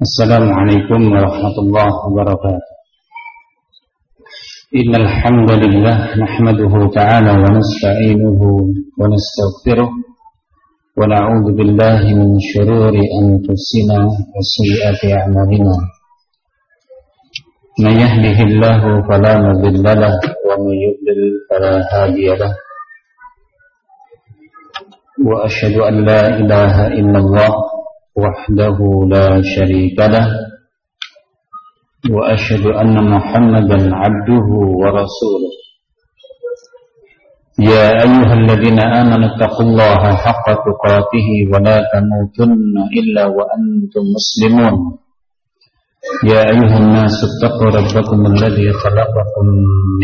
Assalamualaikum warahmatullahi wabarakatuh. Innal hamdalillah nahmaduhu ta'ala wa nasta'inuhu wa nastaghfiruh wa na'udzu billahi min shururi anfusina wa sayyiati a'malina. Man yahdihillahu fala mudilla lahu wa man yudlil fala hadiya lahu. Wa asyhadu an la ilaha illallah wahdahu la syarika lah wa asyhadu anna Muhammadan 'abduhu wa rasuluh. Ya ayyuhalladzina amanu taqullaha haqqa tuqatih wa la tamutunna illa wa antum muslimun. Ya ayyuhan nasu taqu rabbakum alladzi khalaqakum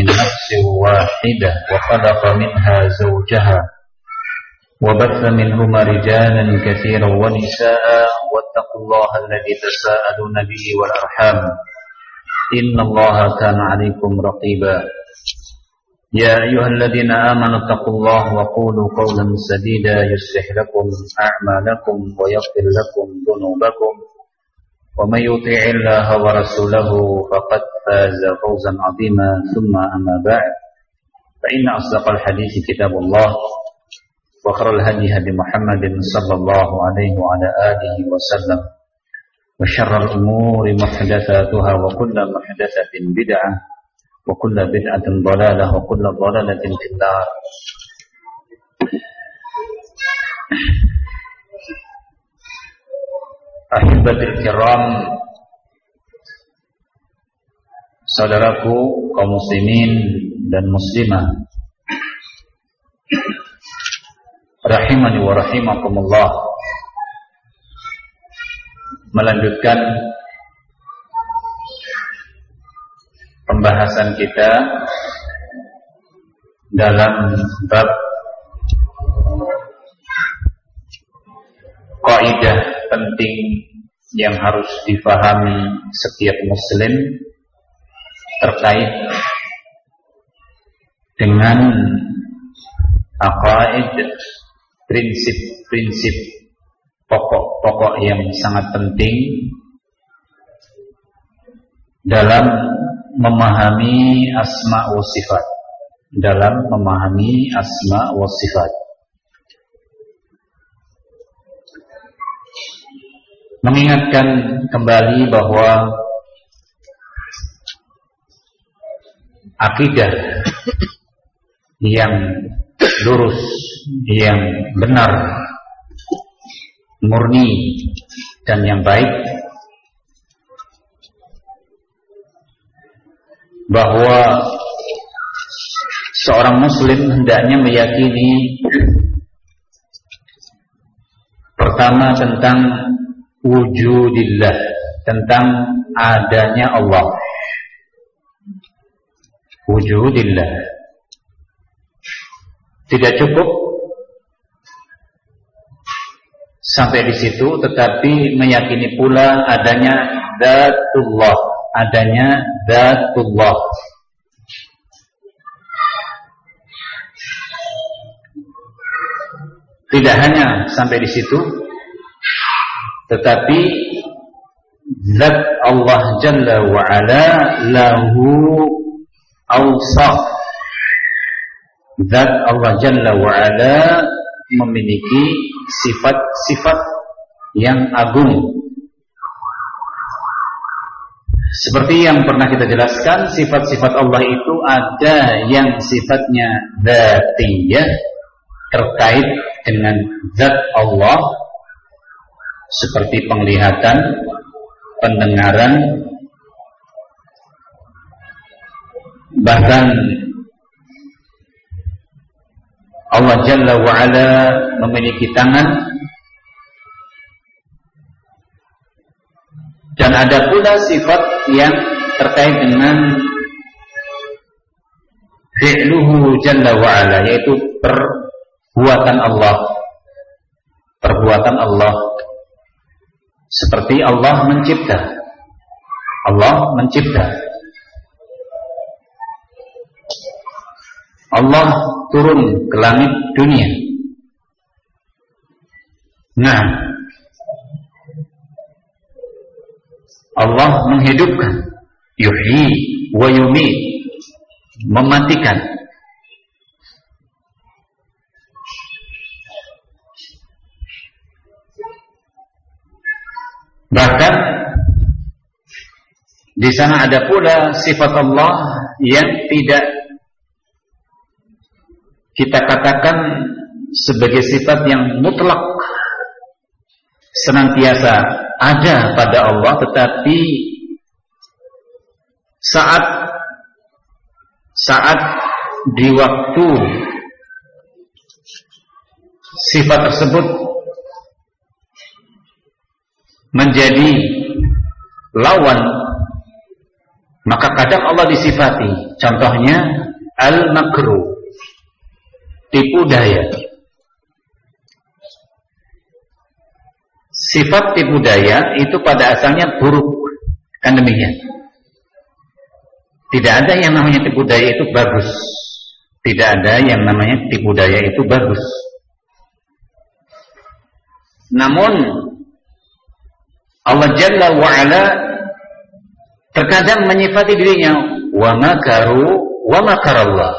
min nafsin wahidah wa khalaqa minha zawjaha وبث منهما رجالا كثيرا ونساء واتقوا الله الذي تساءلون به والأرحام إن الله كان عليكم رقيبا يا أيها الذين آمنوا اتقوا الله وقولوا قولا سديدا يصلح لكم أعمالكم ويغفر لكم ذنوبكم ومن يطع الله ورسوله فقد فاز فوزا عظيما ثم أما بعد فإن أصدق الحديث كتاب الله وخير الهدي هدي محمد صلى الله عليه وعلى آله وسلم وشر الأمور محدثاتها وكل محدثة بدعة وكل بدعة ضلالة وكل ضلالة في النار. Ahibatul kiram, saudaraku kaum muslimin dan muslimah rahimani wa rahimakumullah. Melanjutkan pembahasan kita dalam bab kaidah penting yang harus difahami setiap muslim terkait dengan aqaid, prinsip-prinsip pokok-pokok yang sangat penting dalam memahami asma wa sifat. Mengingatkan kembali bahwa akidah yang lurus, yang benar, murni dan yang baik, bahwa seorang muslim hendaknya meyakini pertama tentang wujudillah, tentang adanya Allah. Wujudillah. Tidak cukup sampai di situ, tetapi meyakini pula adanya dzatullah, Tidak hanya sampai di situ, tetapi zat Allah Jalla wa Ala lahu awsaf. Zat Allah Jalla wa Ala memiliki sifat-sifat yang agung. Seperti yang pernah kita jelaskan, sifat-sifat Allah itu ada yang sifatnya dzatiyah, terkait dengan zat Allah, seperti penglihatan, pendengaran, bahkan Allah Jalla wa'ala memiliki tangan. Dan ada pula sifat yang terkait dengan fi'luhu Jalla wa'ala, yaitu perbuatan Allah. Seperti Allah mencipta. Allah turun ke langit dunia. Nah, Allah menghidupkan, yuhyi wa yumit, mematikan. Bahkan di sana ada pula sifat Allah yang tidak kita katakan sebagai sifat yang mutlak, senantiasa ada pada Allah, tetapi saat di waktu sifat tersebut menjadi lawan, maka kadang Allah disifati. Contohnya al-makru, tipu daya. Sifat tipu daya itu pada asalnya buruk, kan demikian. Tidak ada yang namanya tipu daya itu bagus. Tidak ada yang namanya tipu daya itu bagus. Namun Allah Jalla wa'ala terkadang menyifati dirinya wa makaru wa makarallah.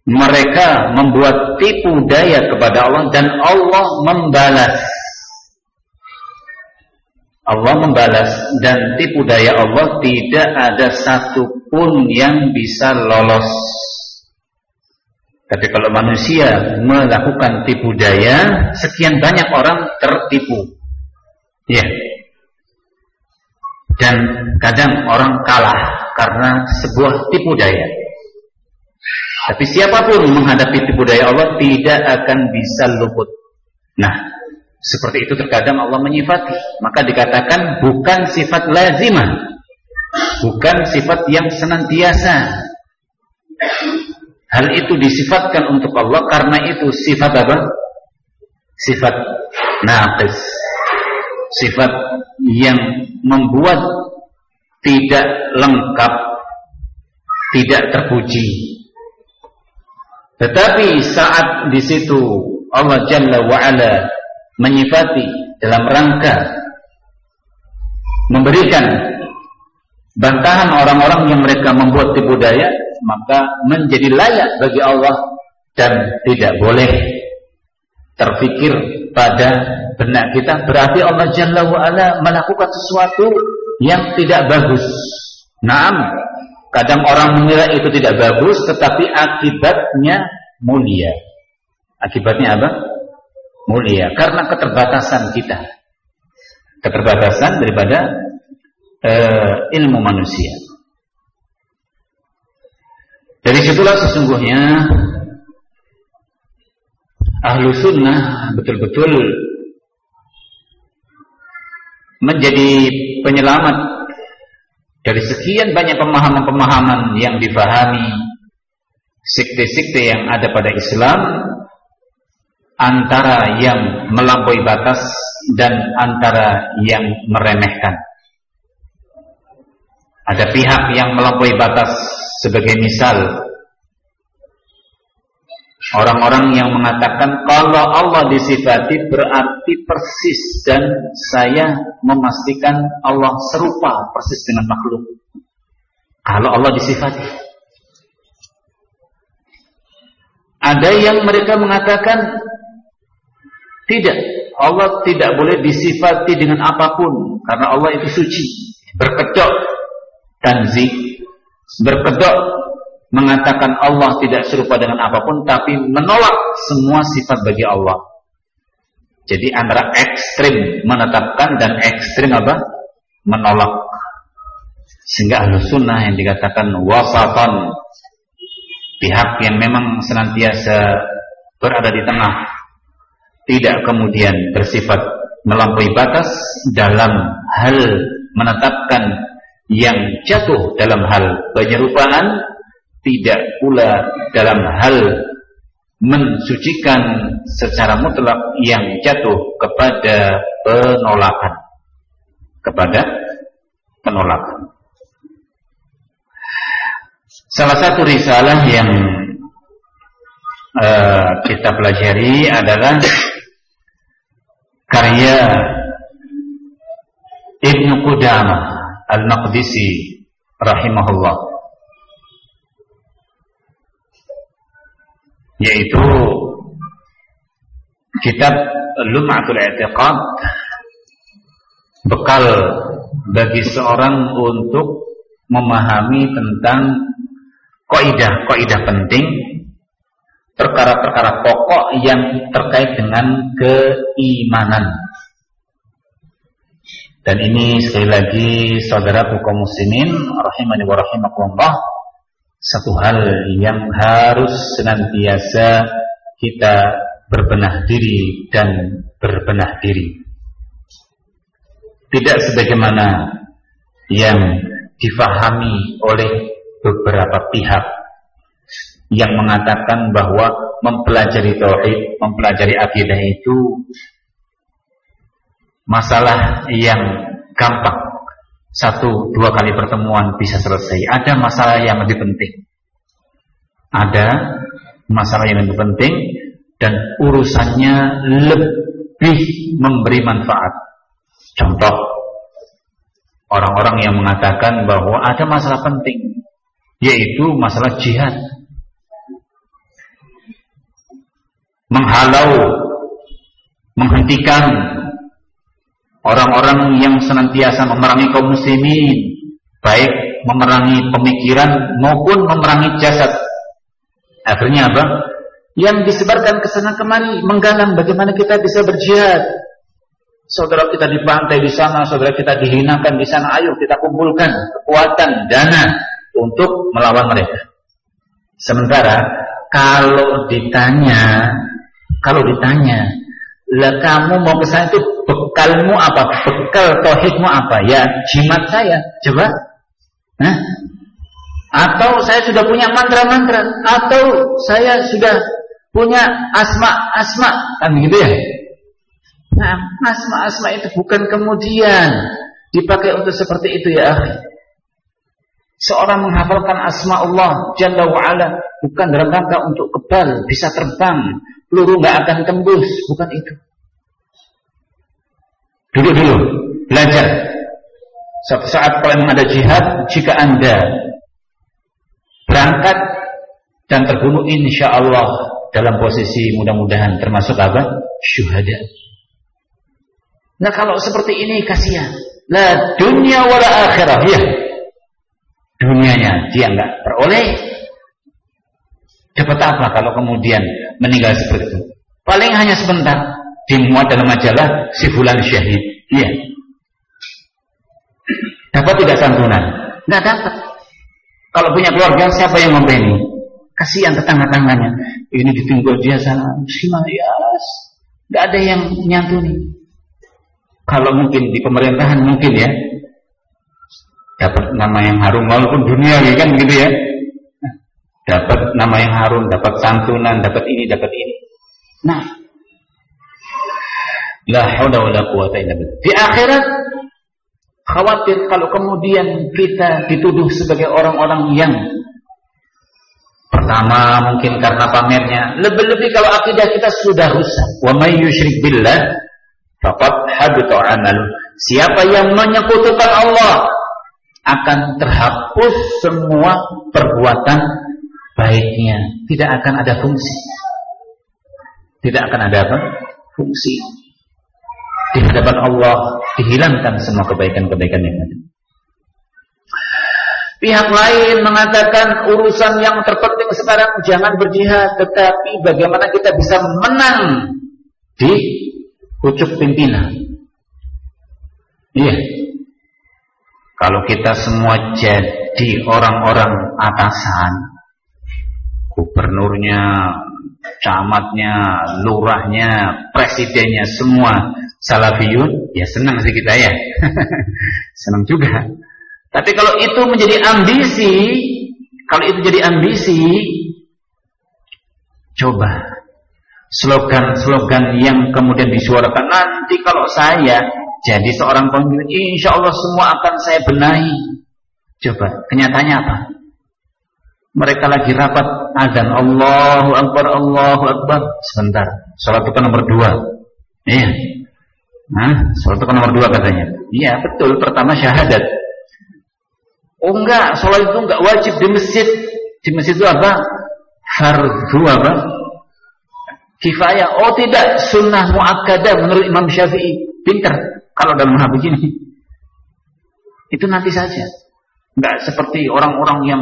Mereka membuat tipu daya kepada Allah dan Allah membalas. Allah membalas, dan tipu daya Allah tidak ada satupun yang bisa lolos. Tapi kalau manusia melakukan tipu daya, sekian banyak orang tertipu. Ya. Dan kadang orang kalah karena sebuah tipu daya. Tapi siapapun menghadapi tipu daya Allah tidak akan bisa luput. Nah, seperti itu terkadang Allah menyifati, maka dikatakan bukan sifat lazimah, bukan sifat yang senantiasa. Hal itu disifatkan untuk Allah karena itu sifat apa? Sifat naqis, sifat yang membuat tidak lengkap, tidak terpuji. Tetapi saat di situ Allah Jalla wa'ala menyifati dalam rangka memberikan bantahan orang-orang yang mereka membuat tipu daya, maka menjadi layak bagi Allah dan tidak boleh terfikir pada benak kita berarti Allah Jalla wa'ala melakukan sesuatu yang tidak bagus. Naam, kadang orang mengira itu tidak bagus, tetapi akibatnya mulia. Akibatnya apa? Mulia, karena keterbatasan kita, keterbatasan daripada ilmu manusia. Dari situlah sesungguhnya ahlu sunnah betul-betul menjadi penyelamat dari sekian banyak pemahaman-pemahaman yang difahami sekte-sekte yang ada pada Islam, antara yang melampaui batas dan antara yang meremehkan. Ada pihak yang melampaui batas, sebagai misal orang-orang yang mengatakan kalau Allah disifati berarti persis, dan saya memastikan Allah serupa persis dengan makhluk kalau Allah disifati. Ada yang mereka mengatakan tidak, Allah tidak boleh disifati dengan apapun karena Allah itu suci. Berkedok tanzih, berkedok mengatakan Allah tidak serupa dengan apapun, tapi menolak semua sifat bagi Allah. Jadi antara ekstrim menetapkan dan ekstrim apa? Menolak. Sehingga ahlu sunnah yang dikatakan wasatan, pihak yang memang senantiasa berada di tengah, tidak kemudian bersifat melampaui batas dalam hal menetapkan yang jatuh dalam hal penyerupaan, tidak pula dalam hal mensucikan secara mutlak yang jatuh kepada penolakan, kepada penolakan. Salah satu risalah yang kita pelajari adalah karya Ibnu Qudamah Al-Maqdisi rahimahullah, yaitu kitab Lum'atul I'tiqad, bekal bagi seorang untuk memahami tentang kaidah-kaidah penting, perkara-perkara pokok yang terkait dengan keimanan. Dan ini sekali lagi saudaraku kaum muslimin rahimani wa rahimakumullah, satu hal yang harus senantiasa kita berbenah diri dan berbenah diri. Tidak sebagaimana yang difahami oleh beberapa pihak yang mengatakan bahwa mempelajari tauhid, mempelajari akidah itu masalah yang gampang, 1-2 kali pertemuan bisa selesai. Ada masalah yang lebih penting, ada masalah yang lebih penting, dan urusannya lebih memberi manfaat. Contoh, orang-orang yang mengatakan bahwa ada masalah penting, yaitu masalah jihad, menghalau, menghentikan orang-orang yang senantiasa memerangi kaum muslimin, baik memerangi pemikiran maupun memerangi jasad. Akhirnya apa? Yang disebarkan ke sana kemari, menggalang bagaimana kita bisa berjihad. Saudara kita dibantai di sana, saudara kita dihinakan di sana, ayo kita kumpulkan kekuatan, dana untuk melawan mereka. Sementara kalau ditanya, lah kamu mau ke sana itu bekalmu apa? Bekal tauhidmu apa? Ya jimat saya, coba. Nah, atau saya sudah punya mantra-mantra, atau saya sudah punya asma-asma, kan gitu ya. Nah, asma-asma itu bukan kemudian dipakai untuk seperti itu ya akhi. Seorang menghafalkan asma Allah Jalla wa'ala bukan dalam rangka untuk kebal, bisa terbang, peluru nggak akan tembus, bukan itu. Dulu belajar. Suatu saat kalau memang ada jihad, jika Anda berangkat dan terbunuh, insya Allah dalam posisi mudah-mudahan termasuk apa? Syuhada. Nah kalau seperti ini kasihan. La dunya wala akhirah, ya. Dunianya dia enggak peroleh. Dapat apa kalau kemudian meninggal seperti itu? Paling hanya sebentar, dimuat dalam majalah si fulan syahid. Iya. Dapat tidak santunan? Enggak dapat. Kalau punya keluarga, siapa yang memberi? Kasihan tetangga-tangganya. Ini ditinggal dia sana, muslimah, yes. Enggak ada yang nyantuni. Kalau mungkin di pemerintahan mungkin ya, dapat nama yang harum walaupun dunia kan gitu ya. Dapat nama yang harum, dapat santunan, dapat ini, dapat ini. Nah, la haula wala quwata illa billah. Di akhirat khawatir kalau kemudian kita dituduh sebagai orang-orang yang pertama mungkin karena pamernya, lebih-lebih kalau akidah kita sudah rusak. Wa may yusyrik billah faqad habita 'amaluhu. Siapa yang menyekutukan Allah akan terhapus semua perbuatan baiknya, tidak akan ada fungsi. Tidak akan ada apa? Fungsi. Di hadapan Allah dihilangkan semua kebaikan-kebaikan yang ada. Pihak lain mengatakan urusan yang terpenting sekarang jangan berjihad, tetapi bagaimana kita bisa menang di pucuk pimpinan. Iya. Kalau kita semua jadi orang-orang atasan, gubernurnya, camatnya, lurahnya, presidennya, semua salafiyun, ya senang sih kita ya. Senang juga. Tapi kalau itu menjadi ambisi, coba slogan-slogan yang kemudian disuarakan, nanti kalau saya jadi seorang pemimpin, insya Allah semua akan saya benahi. Coba, kenyataannya apa? Mereka lagi rapat azan, Allahu Akbar, Allahu Akbar. Sebentar, salat itu kan nomor 2. Iya. Sholat itu nomor 2 katanya. Iya betul, pertama syahadat. Oh enggak, sholat itu enggak wajib di masjid. Di masjid itu apa? Fardu apa? Kifayah. Oh tidak, sunnah muakkadah menurut Imam Syafi'i. Pinter kalau dalam hal begini. Itu nanti saja. Enggak seperti orang-orang yang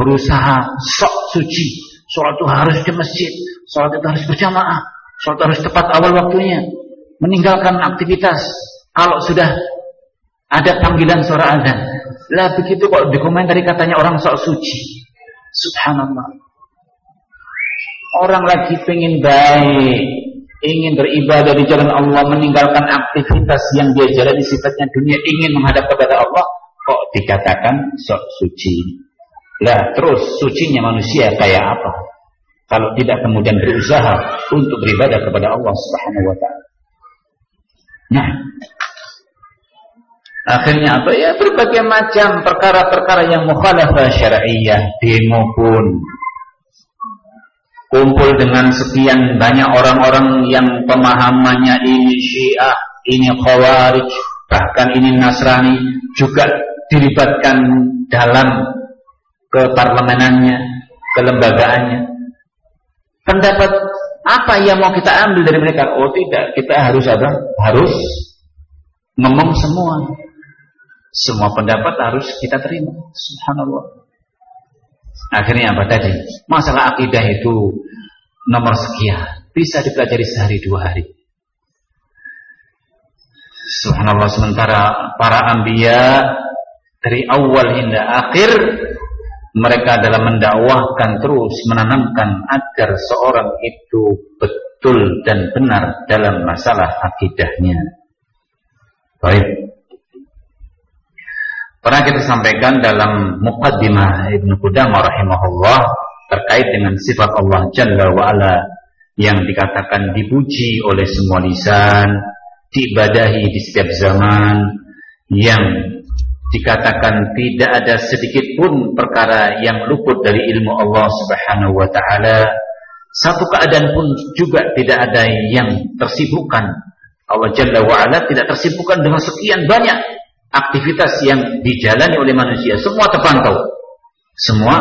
berusaha sok suci. Sholat itu harus di masjid, sholat itu harus berjamaah, sholat harus tepat awal waktunya. Meninggalkan aktivitas kalau sudah ada panggilan suara azan. Lah begitu kok dikomentari katanya orang sok suci. Subhanallah. Orang lagi pengen baik, ingin beribadah di jalan Allah, meninggalkan aktivitas yang dia jalani sifatnya dunia, ingin menghadap kepada Allah, kok dikatakan sok suci. Lah terus sucinya manusia kayak apa kalau tidak kemudian berusaha untuk beribadah kepada Allah Subhanahu wa taala. Nah, akhirnya apa ya, berbagai macam perkara-perkara yang mukhalafah syar'iyyah, demo pun kumpul dengan sekian banyak orang-orang yang pemahamannya ini Syiah, ini Khawarij, bahkan ini Nasrani, juga dilibatkan dalam keparlemenannya, kelembagaannya. Pendapat apa yang mau kita ambil dari mereka? Oh tidak, kita harus apa? Harus ngomong semua. Semua pendapat harus kita terima. Subhanallah. Akhirnya apa tadi? Masalah akidah itu nomor sekian, bisa dipelajari sehari 2 hari. Subhanallah. Sementara para anbiya dari awal hingga akhir mereka dalam mendakwahkan, terus menanamkan agar seorang itu betul dan benar dalam masalah akidahnya. Baik. Pernah kita sampaikan dalam Muqaddimah Ibnu Qudamah rahimahullah terkait dengan sifat Allah Jalla wa'ala yang dikatakan dipuji oleh semua lisan, diibadahi di setiap zaman, yang dikatakan tidak ada sedikit pun perkara yang luput dari ilmu Allah Subhanahu wa taala. Satu keadaan pun juga tidak ada yang tersibukkan. Allah Jalla wa Ala tidak tersibukkan dengan sekian banyak aktivitas yang dijalani oleh manusia. Semua terpantau. Semua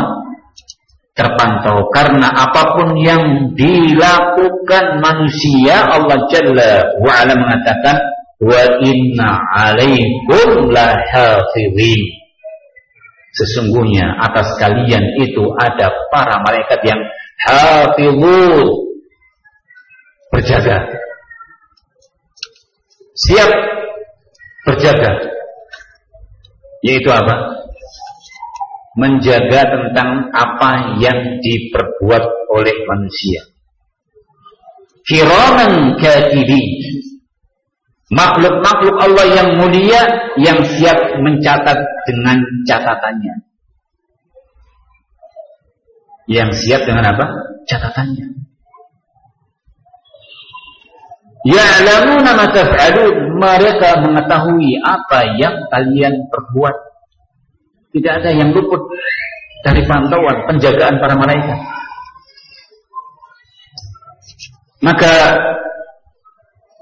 terpantau karena apapun yang dilakukan manusia, Allah Jalla wa Ala mengatakan wa inna alaikum lahafizin. Sesungguhnya atas kalian itu ada para malaikat yang hafizun, berjaga, siap berjaga. Yaitu apa? Menjaga tentang apa yang diperbuat oleh manusia. Kiraman katibin, makhluk-makhluk Allah yang mulia yang siap mencatat dengan catatannya. Yang siap dengan apa? Catatannya. Ya'lamuna ma taf'alun, mereka mengetahui apa yang kalian perbuat. Tidak ada yang luput dari pantauan penjagaan para malaikat. Maka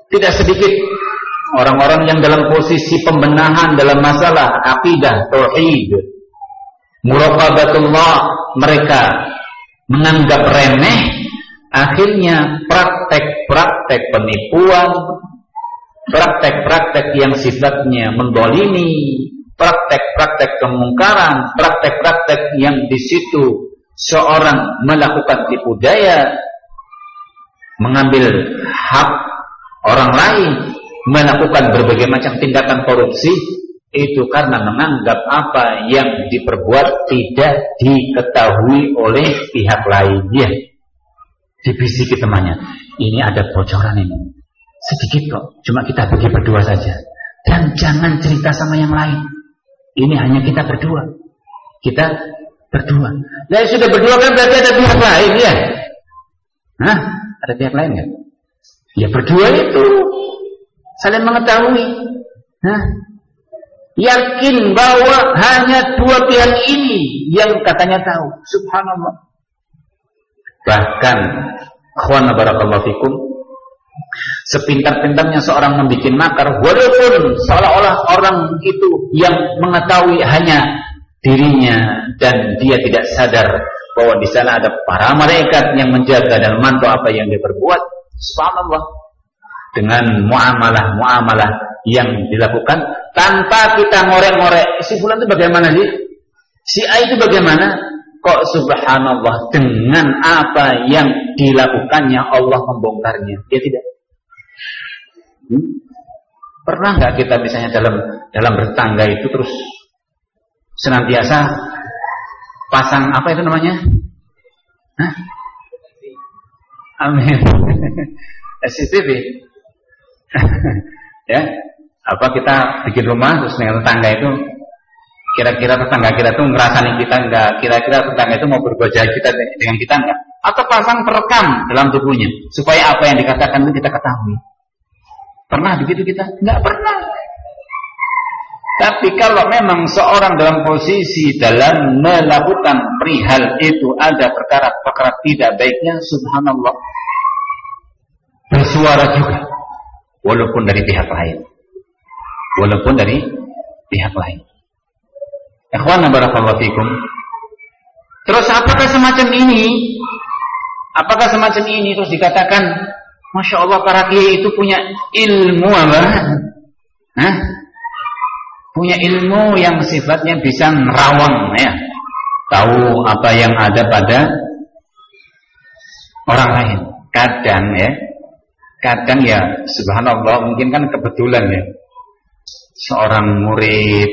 tidak sedikit orang-orang yang dalam posisi pembenahan dalam masalah akidah, tauhid, muraqabatullah, mereka menganggap remeh, akhirnya praktek-praktek penipuan, praktek-praktek yang sifatnya mendolimi, praktek-praktek kemungkaran, praktek-praktek yang di situ seorang melakukan tipu daya, mengambil hak orang lain, melakukan berbagai macam tindakan korupsi, itu karena menganggap apa yang diperbuat tidak diketahui oleh pihak lainnya. Dibisiki temannya, ini ada bocoran ini, sedikit kok, cuma kita bagi berdua saja, dan jangan cerita sama yang lain. Ini hanya kita berdua. Kita berdua. Nah, sudah berdua kan berarti ada pihak lain ya? Hah? Ada pihak lain nggak? Ya berdua itu saling mengetahui. Nah, yakin bahwa hanya dua pihak ini yang katanya tahu. Subhanallah. Bahkan, akhwan barakallahu fikum, Sepintar-pintarnya seorang membuat makar, walaupun seolah-olah orang itu yang mengetahui hanya dirinya dan dia tidak sadar bahwa di sana ada para malaikat yang menjaga dan memantau apa yang dia perbuat. Subhanallah. Dengan muamalah yang dilakukan tanpa kita ngorek-ngorek, si fulan itu bagaimana sih? Si A itu bagaimana? Kok subhanallah dengan apa yang dilakukannya Allah membongkarnya. Dia tidak. Pernah nggak kita misalnya dalam bertangga itu terus senantiasa pasang apa itu namanya? Hah? Amin. CCTV. Ya, apa kita bikin rumah terus dengan tetangga itu kira-kira tetangga kita tuh ngerasani kita enggak, kira-kira tetangga itu mau berbuat jahat kita dengan kita enggak, atau pasang perekam dalam tubuhnya supaya apa yang dikatakan itu kita ketahui. Pernah begitu kita? Enggak pernah. Tapi kalau memang seorang dalam posisi dalam melakukan perihal itu ada perkara-perkara tidak baiknya, subhanallah, bersuara juga, walaupun dari pihak lain. Ikhwan barakallahu fikum. Terus apakah semacam ini terus dikatakan Masya Allah para kiai itu punya ilmu apa? Punya ilmu yang sifatnya bisa nerawang ya. Tahu apa yang ada pada orang lain. Kadang ya subhanallah, mungkin kan kebetulan ya, seorang murid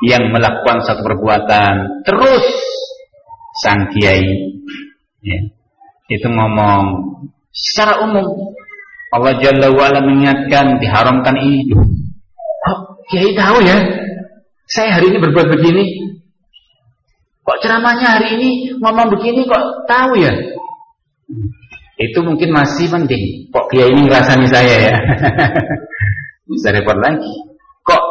yang melakukan satu perbuatan, terus sang kiai ya, itu ngomong secara umum, Allah Jalla wa'ala mengingatkan diharamkan ini. Kok kiai tahu ya saya hari ini berbuat begini? Kok ceramahnya hari ini ngomong begini, kok tahu ya? Itu mungkin masih penting. Kok kiai ini ngerasani saya ya? Bisa repot lagi. Kok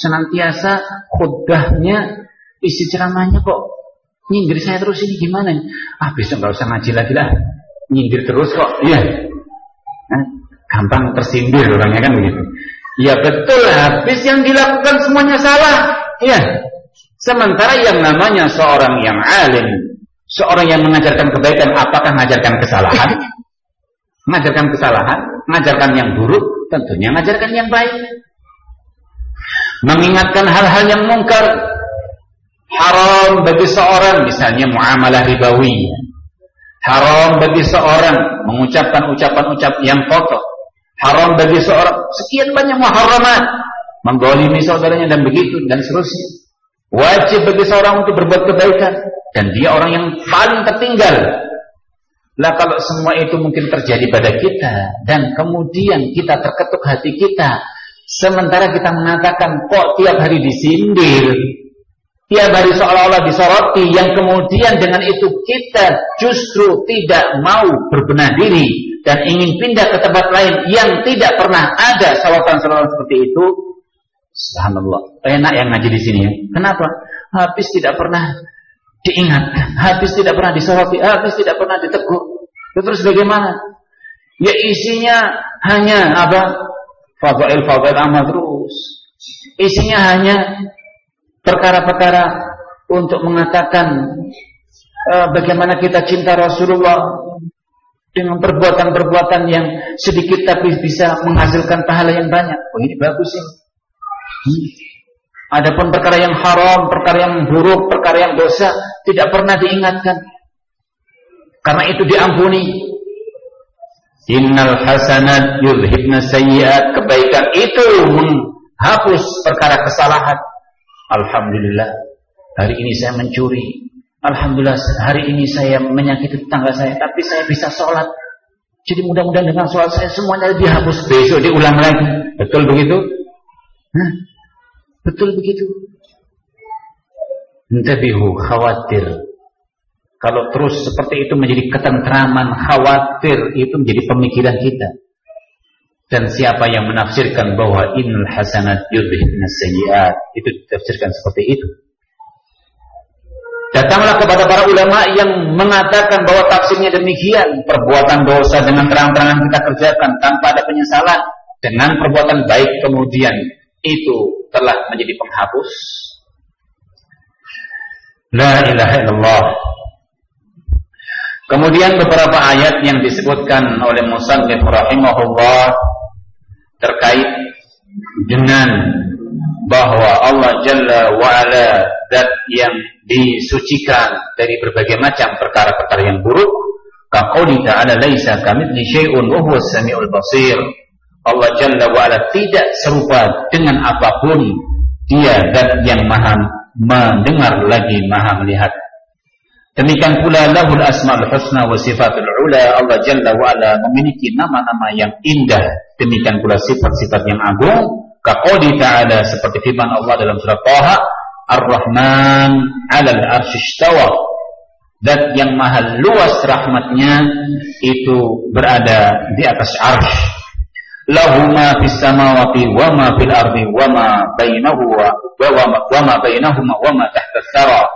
senantiasa khutbahnya, isi ceramahnya kok nyindir saya terus, ini gimana? Besok nggak usah ngaji lagi lah, nyindir terus kok. Iya, gampang tersindir orangnya kan begitu. Ya betul, habis yang dilakukan semuanya salah. Iya. Sementara yang namanya seorang yang alim, seorang yang mengajarkan kebaikan, apakah mengajarkan kesalahan? Mengajarkan kesalahan, mengajarkan yang buruk, tentunya mengajarkan yang baik. Mengingatkan hal-hal yang mungkar, haram bagi seorang, misalnya muamalah ribawi. Haram bagi seorang mengucapkan ucapan-ucapan yang kotor. Haram bagi seorang sekian banyak muharramat, mendolimi saudaranya dan begitu dan seterusnya. Wajib bagi seorang untuk berbuat kebaikan, dan dia orang yang paling tertinggal. Lah kalau semua itu mungkin terjadi pada kita, dan kemudian kita terketuk hati kita, sementara kita mengatakan kok tiap hari disindir, tiap hari seolah-olah disoroti, yang kemudian dengan itu kita justru tidak mau berbenah diri dan ingin pindah ke tempat lain yang tidak pernah ada sorotan-sorotan seperti itu. Subhanallah, enak yang ngaji di sini ya. Kenapa? Habis tidak pernah diingatkan, habis tidak pernah disoroti, habis tidak pernah ditegur. Terus bagaimana? Ya isinya hanya apa? Fadail amal terus. Isinya hanya perkara-perkara untuk mengatakan bagaimana kita cinta Rasulullah dengan perbuatan-perbuatan yang sedikit tapi bisa menghasilkan pahala yang banyak. Oh ini bagus sih. Adapun perkara yang haram, perkara yang buruk, perkara yang dosa tidak pernah diingatkan. Karena itu diampuni. Innal hasanat yudhibna sayyi'at. Kebaikan itu menghapus perkara kesalahan. Alhamdulillah, hari ini saya mencuri. Alhamdulillah, hari ini saya menyakiti tetangga saya, tapi saya bisa sholat. Jadi mudah-mudahan dengan sholat saya semuanya dihapus. Besok diulang lagi. Betul begitu? Betul begitu. Intabihu, khawatir. Kalau terus seperti itu menjadi ketentraman, khawatir itu menjadi pemikiran kita. Dan siapa yang menafsirkan bahwa innal hasanat yudhibna sayyi'at, itu ditafsirkan seperti itu. Datanglah kepada para ulama yang mengatakan bahwa tafsirnya demikian, perbuatan dosa dengan terang-terangan kita kerjakan tanpa ada penyesalan, dengan perbuatan baik kemudian itu telah menjadi penghapus. La ilaha illallah. Kemudian beberapa ayat yang disebutkan oleh musannif rahimahullah terkait dengan bahwa Allah Jalla wa'ala zat yang disucikan dari berbagai macam perkara-perkara yang buruk. Kaqouli ta'ala laisa kamitslihi syai'un wa huwas samiul basir. Allah Jalla wa'ala tidak serupa dengan apapun, dia zat yang maha mendengar lagi maha melihat. Demikian pula lahul asmaul husna wa sifatul ula. Allah Jalla wa'ala memiliki nama-nama yang indah, demikian pula sifat-sifat yang agung. Kaqouli ta'ala, seperti firman Allah dalam surat Thaha, Ar-Rahman 'alal 'arsy istawa. Zat yang maha luas rahmatnya itu berada di atas 'arsy. Lahu ma fis samawati wa ma fil ardi wa ma bainahuma wa ma tahta tsara.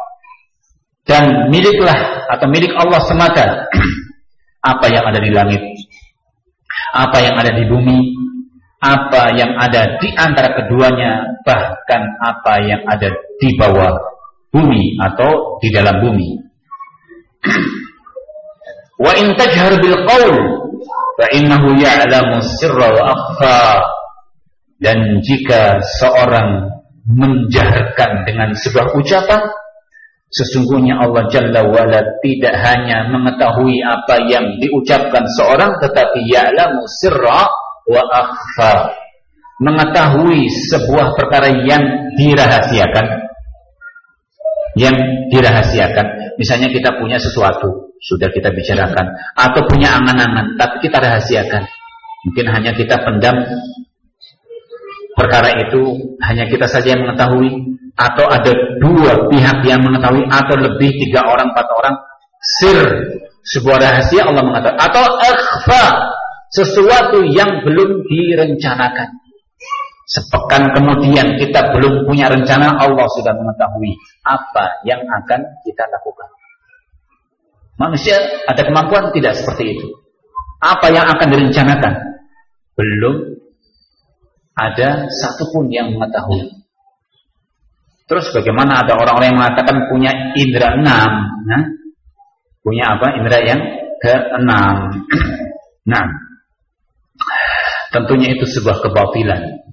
Dan miliklah atau milik Allah semata apa yang ada di langit, apa yang ada di bumi, apa yang ada di antara keduanya, bahkan apa yang ada di bawah bumi atau di dalam bumi. Wa in tajhar bil qaul fa innahu ya'lamu sirra wa akhfa. Dan jika seorang menjaharkan dengan sebuah ucapan, sesungguhnya Allah Jalla wa'ala tidak hanya mengetahui apa yang diucapkan seorang, tetapi ya'lamu sirra wa akhfa, mengetahui sebuah perkara yang dirahasiakan. Yang dirahasiakan, misalnya kita punya sesuatu, sudah kita bicarakan, atau punya angan-angan, tapi kita rahasiakan. Mungkin hanya kita pendam perkara itu, hanya kita saja yang mengetahui, atau ada dua pihak yang mengetahui, atau lebih, 3 orang, 4 orang. Sir, sebuah rahasia Allah mengatakan. Atau akhfa, sesuatu yang belum direncanakan. Sepekan kemudian kita belum punya rencana, Allah sudah mengetahui apa yang akan kita lakukan. Manusia ada kemampuan tidak seperti itu. Apa yang akan direncanakan belum ada satupun yang mengetahui. Terus bagaimana ada orang-orang yang mengatakan punya indera 6, nah? Punya apa? Indera yang ke-6. Nah, tentunya itu sebuah kebatilan.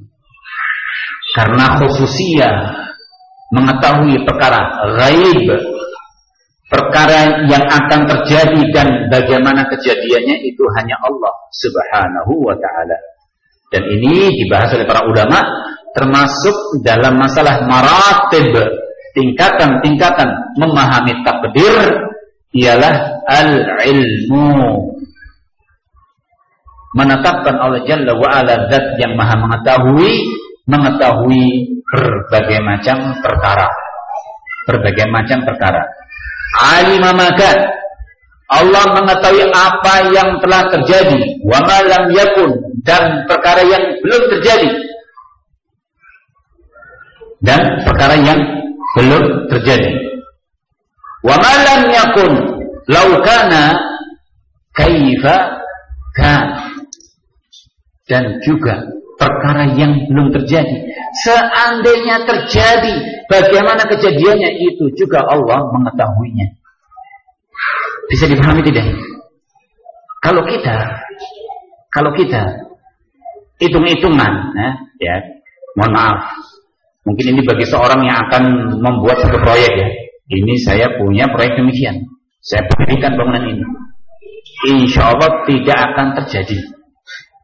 Karena khususiyah mengetahui perkara ghaib, perkara yang akan terjadi dan bagaimana kejadiannya, itu hanya Allah Subhanahu wa ta'ala. Dan ini dibahas oleh para ulama termasuk dalam masalah maratib, tingkatan-tingkatan memahami takdir, ialah al-ilmu, menetapkan Allah Jalla wa'ala zat yang maha mengetahui berbagai macam perkara. Berbagai macam perkara. Alima maka, Allah mengetahui apa yang telah terjadi, wa ma lam yakun, dan perkara yang belum terjadi, dan perkara yang belum terjadi. Wa ma lam yakun law kana kaifa kana, dan juga perkara yang belum terjadi, seandainya terjadi, bagaimana kejadiannya, itu juga Allah mengetahuinya. Bisa dipahami tidak? Kalau kita hitung-hitungan, ya, mohon maaf, mungkin ini bagi seorang yang akan membuat satu proyek, ya, ini saya punya proyek demikian, saya berikan bangunan ini, insya Allah tidak akan terjadi.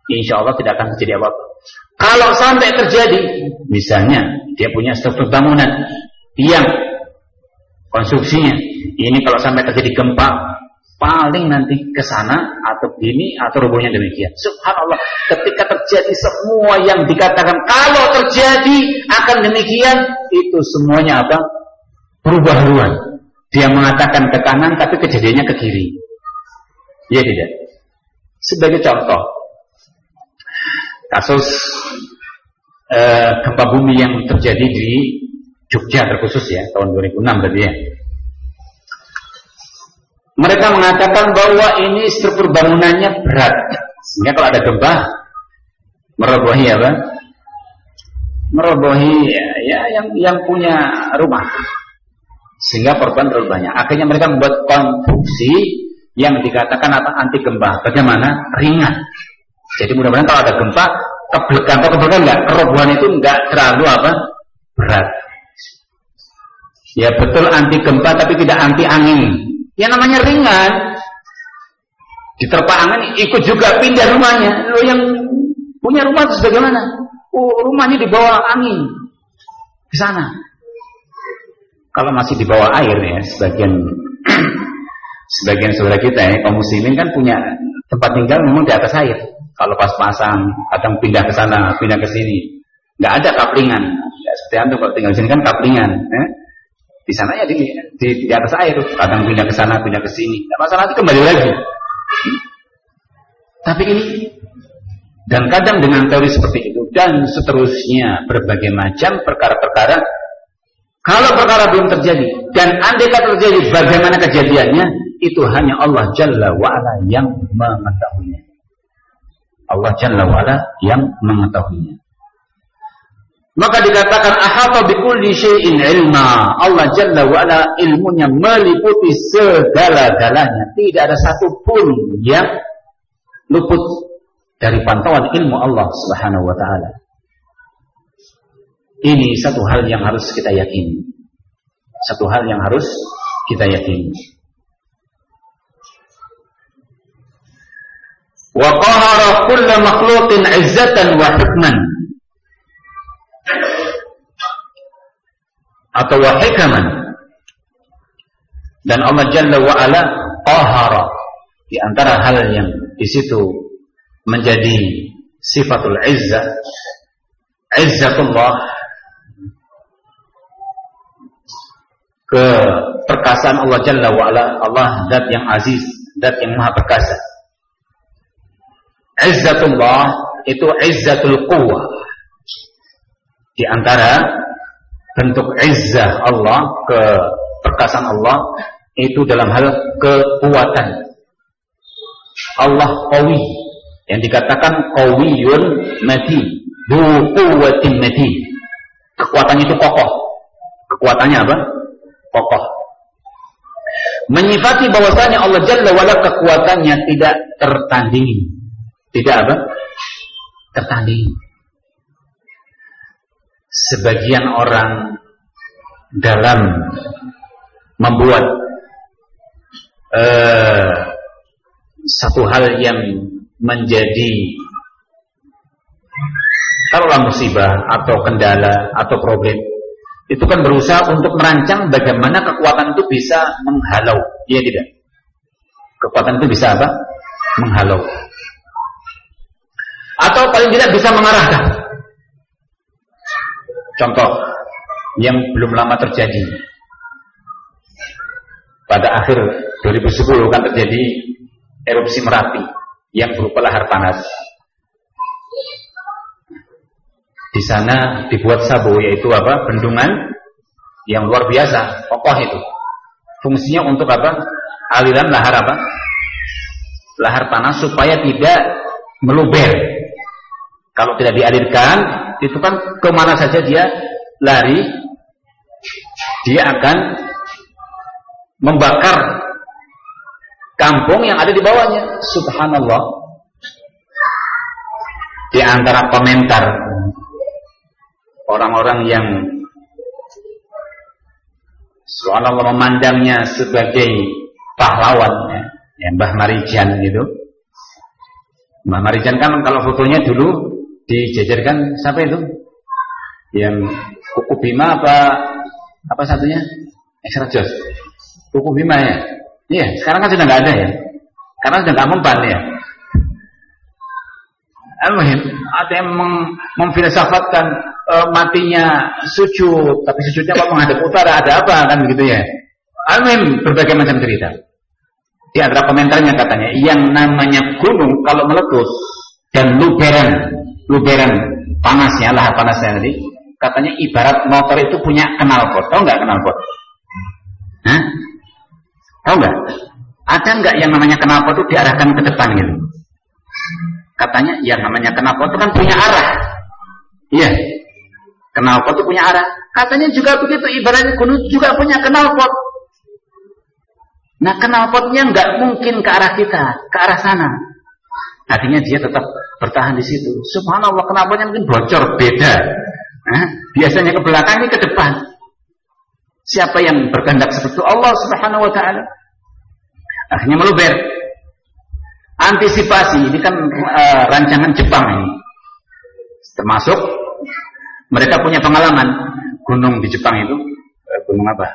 Insya Allah tidak akan terjadi apa-apa. Kalau sampai terjadi, misalnya dia punya struktur bangunan yang konstruksinya ini, kalau sampai terjadi gempa, paling nanti ke sana atau ini atau robohnya demikian. Subhanallah, ketika terjadi semua yang dikatakan kalau terjadi akan demikian, itu semuanya apa? Berubah haluan. Dia mengatakan ke kanan tapi kejadiannya ke kiri. Ya tidak. Sebagai contoh, kasus gempa bumi yang terjadi di Jogja terkhusus, ya, tahun 2006 berarti, ya. mereka mengatakan bahwa ini struktur bangunannya berat, sehingga kalau ada gempa merobohi apa? Merobohi ya yang punya rumah, sehingga korban terlalu banyak. Akhirnya mereka membuat konstruksi yang dikatakan apa? Anti gempa. Bagaimana? Ringan. Jadi mudah-mudahan kalau ada gempa, kebelekan enggak, kerobohan itu enggak terlalu apa? Berat. Ya betul anti gempa tapi tidak anti angin. Ya namanya ringan. Diterpa angin ikut juga pindah rumahnya. Lo yang punya rumah itu bagaimana? Oh, rumahnya di bawah angin ke sana. Kalau masih di bawah air ya, sebagian saudara kita ya, kaum muslimin kan punya tempat tinggal memang di atas air. Kalau pas-pasan, kadang pindah ke sana, pindah ke sini, nggak ada kaplingan. Ya, seperti antum kalau tinggal di sini kan kaplingan. Di sana ya di atas air, kadang pindah ke sana, pindah ke sini. Nggak masalah, itu kembali lagi. Tapi ini dan kadang dengan teori seperti itu dan seterusnya berbagai macam perkara-perkara. Kalau perkara belum terjadi dan andai kata terjadi, bagaimana kejadiannya itu hanya Allah Jalla wa'ala yang mengetahuinya. Allah Jalla wa'ala yang mengetahuinya. Maka dikatakan ahata bikulli syai'in ilma. Allah Jalla wa'ala ilmunya meliputi segala-galanya. Tidak ada satupun yang luput dari pantauan ilmu Allah Subhanahu wa ta'ala. Ini satu hal yang harus kita yakini. Satu hal yang harus kita yakini. Wa qahara kulla makhluqin 'izzatan wa hukman. Atau wa hikaman. Dan Allah Jalla wa Ala qahara, di antara hal yang di situ menjadi sifatul izzah, izzatullah, keperkasaan Allah Jalla wa Ala. Allah zat yang aziz, zat yang maha perkasa. Izzatullah itu izzatul quwwah. Di antara bentuk izzah Allah, keperkasaan Allah itu dalam hal kekuatan. Allah qawi, yang dikatakan qawiyun matin, du quwwatin matin. Kekuatannya itu kokoh. Kekuatannya apa? Kokoh. Menyifati bahwasanya Allah Jalla wa'ala kekuatannya tidak tertandingi. Tidak apa? Tertandingi. Sebagian orang dalam membuat satu hal yang menjadi taruhlah musibah atau kendala atau problem, itu kan berusaha untuk merancang bagaimana kekuatan itu bisa menghalau. Iya tidak? Kekuatan itu bisa apa? Menghalau. Atau paling tidak bisa mengarahkan. Contoh yang belum lama terjadi. Pada akhir 2010 kan terjadi erupsi Merapi yang berupa lahar panas. Di sana dibuat Sabo, yaitu apa? Bendungan yang luar biasa, kokoh itu. Fungsinya untuk apa? Aliran lahar apa? Lahar panas supaya tidak meluber. Kalau tidak dialirkan, itu kan kemana saja dia lari, dia akan membakar kampung yang ada di bawahnya. Subhanallah. Di antara komentar orang-orang yang subhanallah memandangnya sebagai pahlawan, ya, Mbah Marijan gitu. Mbah Marijan kan kalau fotonya dulu dijajarkan siapa itu? Yang Kuku Bima apa satunya? Extra Jos. Kuku Bima ya. Iya, sekarang kan sudah nggak ada ya. Karena sudah nggak mempan ya. Al-Muhim, ada yang memfilsafatkan matinya sujud, tapi sujudnya kok menghadap utara, ada apa kan begitu ya. Al-Muhim, berbagai macam cerita. Di antara komentarnya katanya, yang namanya gunung kalau meletus dan luberan panasnya, lahar panasnya tadi, katanya ibarat motor itu punya knalpot. Tahu nggak knalpot? Hah? Tahu nggak? Ada nggak yang namanya knalpot itu diarahkan ke depan gitu? Katanya yang namanya knalpot itu kan punya arah. Iya. Knalpot itu punya arah. Katanya juga begitu, ibaratnya gunung juga punya knalpot. Nah, knalpotnya nggak mungkin ke arah kita, ke arah sana. Artinya dia tetap bertahan di situ. Subhanallah, knalpotnya mungkin bocor, beda. Biasanya ke belakang, ini ke depan. Siapa yang berkehendak seperti itu? Allah Subhanahu wa ta'ala. Akhirnya meluber. Antisipasi, ini kan rancangan Jepang ini. Termasuk mereka punya pengalaman gunung di Jepang itu, gunung apa?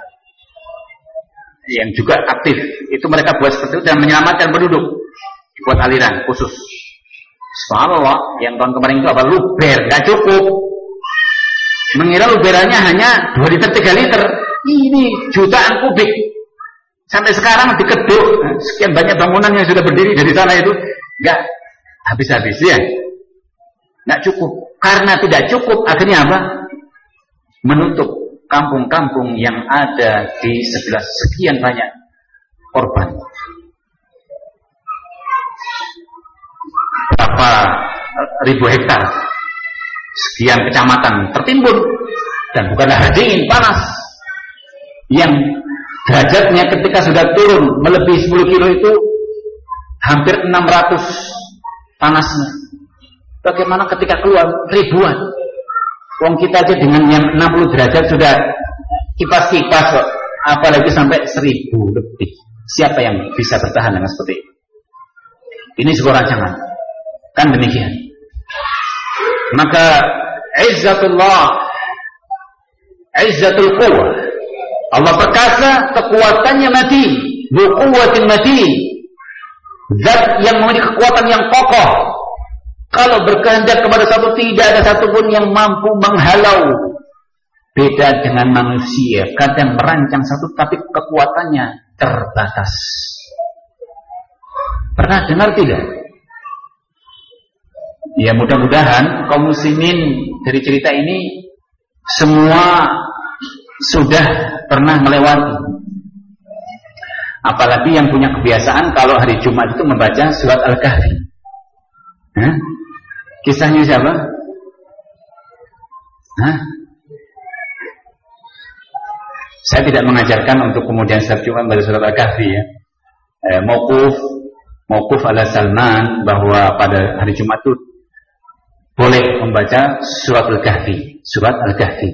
Yang juga aktif. Itu mereka buat seperti itu dan menyelamatkan penduduk. Buat aliran khusus. Subhanallah, yang tahun kemarin itu apa? Luber, nggak cukup. Mengira luberannya hanya 2 liter, 3 liter. Ini jutaan kubik. Sampai sekarang dikeduk. Sekian banyak bangunan yang sudah berdiri dari sana itu nggak habis-habis ya. Nggak cukup. Karena tidak cukup, akhirnya apa? Menutup kampung-kampung yang ada di sebelah sekian banyak korban. Berapa ribu hektar, sekian kecamatan tertimbun, dan bukan lahar dingin, panas, yang derajatnya ketika sudah turun melebihi 10 kilo itu hampir 600 panasnya. Bagaimana ketika keluar ribuan? Wong kita aja dengan yang 60 derajat sudah kipas-kipas kok, apalagi sampai 1000 lebih. Siapa yang bisa bertahan dengan seperti itu? Ini sebuah rancangan. Kan demikian. Maka izzatullah, izzatul quwwah. Allah perkasa, kekuatannya mati, bu quwwatin mati. Zat yang memiliki kekuatan yang kokoh. Kalau berkehendak kepada satu, tidak ada satupun yang mampu menghalau. Beda dengan manusia, kadang merancang satu tapi kekuatannya terbatas. Pernah dengar tidak? Ya, mudah-mudahan kaum muslimin dari cerita ini semua sudah pernah melewati. Apalagi yang punya kebiasaan kalau hari Jumat itu membaca surat Al-Kahfi. Kisahnya siapa? Saya tidak mengajarkan untuk kemudian setiap Jumat membaca surat Al-Kahfi ya. Mauquf ala Salman bahwa pada hari Jumat itu boleh membaca surat Al-Kahfi. Surat Al-Kahfi,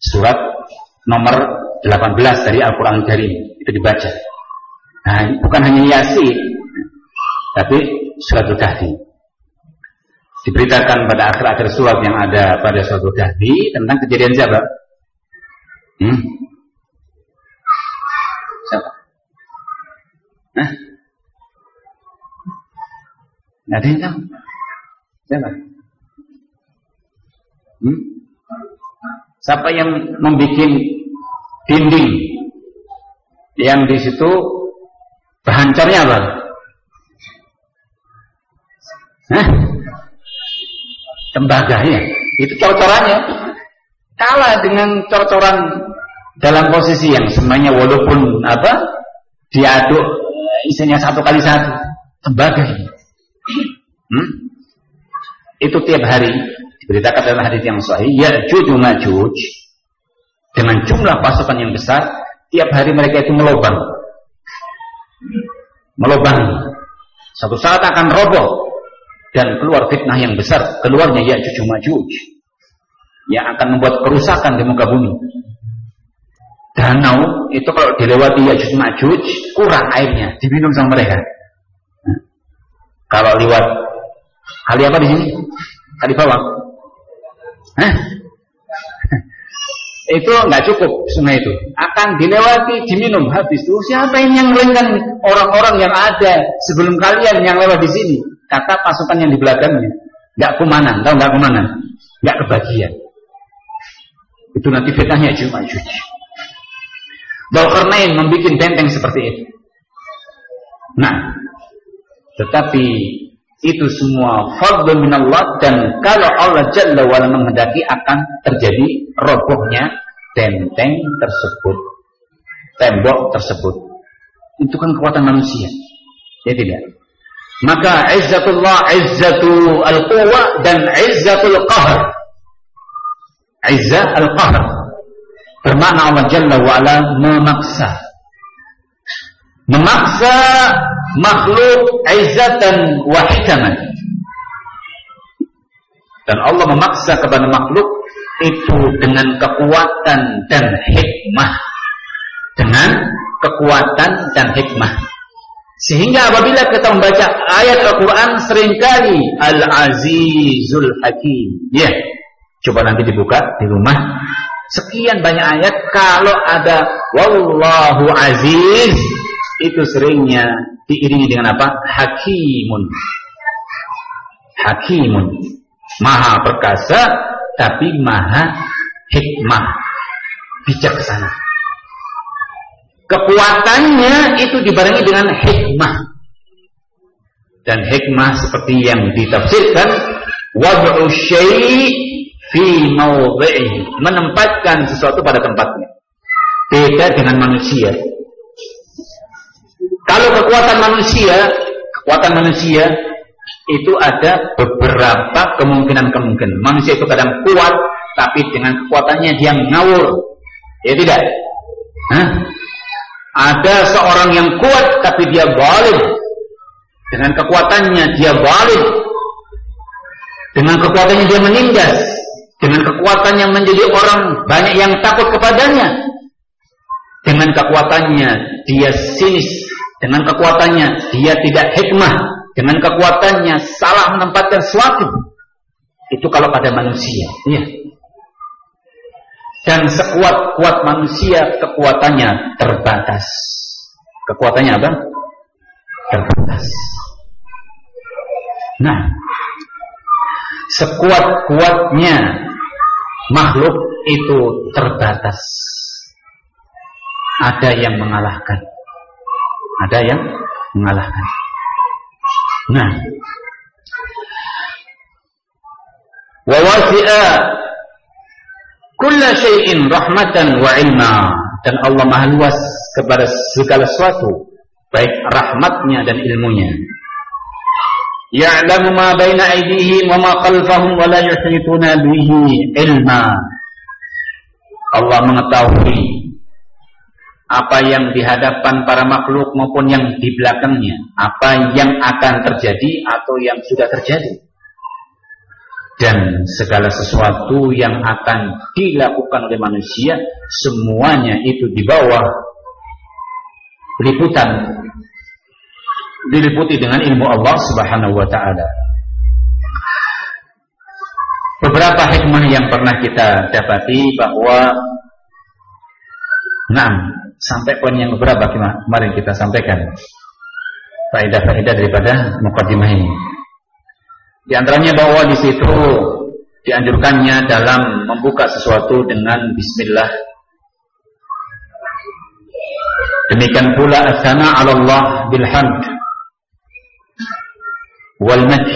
surat nomor 18 dari Al-Quran Al-Karim, itu dibaca. Nah, bukan hanya Yasin, tapi surat Al-Kahfi. Diberitakan pada akhir-akhir surat yang ada pada surat Al-Kahfi tentang kejadian siapa? Siapa? Nggak ada yang tahu. Siapa? Siapa yang membuat dinding yang di situ bahan cornya apa? Tembaga ya. Itu cor-corannya kalah dengan cor-coran dalam posisi yang semuanya walaupun diaduk isinya 1 kali 1 tembaga. Itu tiap hari diberitakan dalam hadis yang sahih, Ya'juj Ma'juj dengan jumlah pasukan yang besar, tiap hari mereka itu melobang. Suatu saat akan roboh dan keluar fitnah yang besar, keluarnya Ya'juj Ma'juj yang akan membuat kerusakan di muka bumi. Danau itu kalau dilewati Ya'juj Ma'juj kurang airnya, diminum sama mereka. Kalau lewat kali apa di sini? Kali bawah. Itu nggak cukup, sungai itu akan dilewati, diminum, habis itu siapa ini yang meringan orang-orang yang ada sebelum kalian yang lewat di sini? Kata pasukan yang di belakangnya, nggak kumanan, tahu nggak kumanan, nggak kebagian. Itu nanti fitnahnya Ya'juj Ma'juj. Dzulqarnain membuat benteng seperti itu. Nah, tetapi itu semua fadl minallah, dan kalau Allah Jalla wa'ala menghendaki akan terjadi robohnya benteng tersebut, tembok tersebut. Itu kan kekuatan manusia. Ya tidak. Maka izzatullah, izzatul al-quwa dan izzatul qahr. Izzah al-qahr bermakna Allah Jalla wa'ala memaksa makhluk izzatan wa hikaman. Dan Allah memaksa kepada makhluk itu dengan kekuatan dan hikmah. Dengan kekuatan dan hikmah. Sehingga apabila kita membaca ayat Al-Quran seringkali Al-Azizul Hakim. Ya, coba nanti dibuka di rumah. Sekian banyak ayat, kalau ada Wallahu Aziz, itu seringnya diiringi dengan apa? Hakimun. Hakimun, maha perkasa, tapi maha hikmah, bijaksana. Kekuatannya itu dibarengi dengan hikmah. Dan hikmah seperti yang ditafsirkan, wad'u syai' fi mawdhi'i, menempatkan sesuatu pada tempatnya. Beda dengan manusia. Kalau kekuatan manusia itu ada beberapa kemungkinan. Manusia itu kadang kuat, tapi dengan kekuatannya dia ngawur. Ya tidak? Ada seorang yang kuat, tapi dia zalim. Dengan kekuatannya dia zalim. Dengan kekuatannya dia menindas. Dengan kekuatannya menjadi orang banyak yang takut kepadanya. Dengan kekuatannya dia sinis. Dengan kekuatannya dia tidak hikmah. Dengan kekuatannya salah menempatkan sesuatu. Itu kalau pada manusia. Ya. Dan sekuat-kuat manusia, kekuatannya terbatas. Kekuatannya apa? Terbatas. Nah, sekuat-kuatnya makhluk itu terbatas. Ada yang mengalahkan. Ada yang mengalahkan. Nah, wa wasi'a kulla syai'in rahmatan wa ilma, dan Allah Maha luas kepada segala sesuatu, baik rahmatnya dan ilmunya. Ya'lamu ma baina aydihim wa ma khalfahum wa la yuhituna bihi ilma. Allah mengetahui apa yang di hadapan para makhluk maupun yang di belakangnya, apa yang akan terjadi atau yang sudah terjadi. Dan segala sesuatu yang akan dilakukan oleh manusia, semuanya itu di bawah diliputi dengan ilmu Allah Subhanahu wa ta'ala. Beberapa hikmah yang pernah kita dapati bahwa sampai poin yang beberapa kemarin kita sampaikan faedah-faedah daripada muqaddimah ini. Di antaranya bahwa di situ dianjurkannya dalam membuka sesuatu dengan bismillah. Demikian pula as-sana 'ala Allah bil hamd wal majd.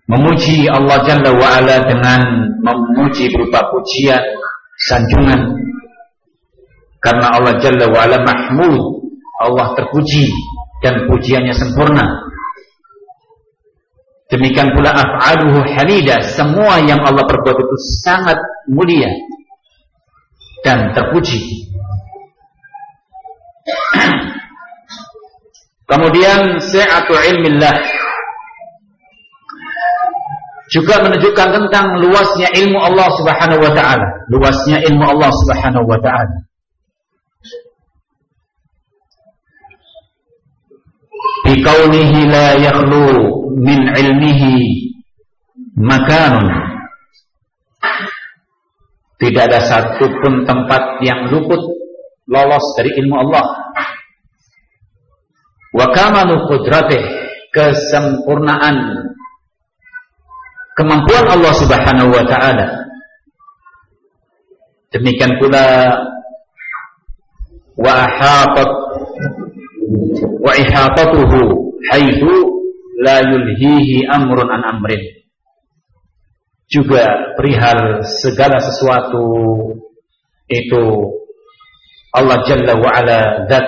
Memuji Allah Jalla wa Ala dengan memuji berupa pujian, sanjungan. Karena Allah Jalla wa Ala mahmud, Allah terpuji dan pujiannya sempurna. Demikian pula af'aluhu hamidah, semua yang Allah perbuat itu sangat mulia dan terpuji. Kemudian sa'atu ilmillah juga menunjukkan tentang luasnya ilmu Allah Subhanahu wa ta'ala. Luasnya ilmu Allah Subhanahu wa ta'ala. Bikaunihi la yakhlu min ilmihi makanun. Tidak ada satupun tempat yang luput lolos dari ilmu Allah. Wa kamalu qudratih, kesempurnaan kemampuan Allah Subhanahu wa ta'ala. Demikian pula wa ihatatuhu haitsu la yulhihi amrun an amrin. Juga perihal segala sesuatu itu Allah Jalla wa'ala zat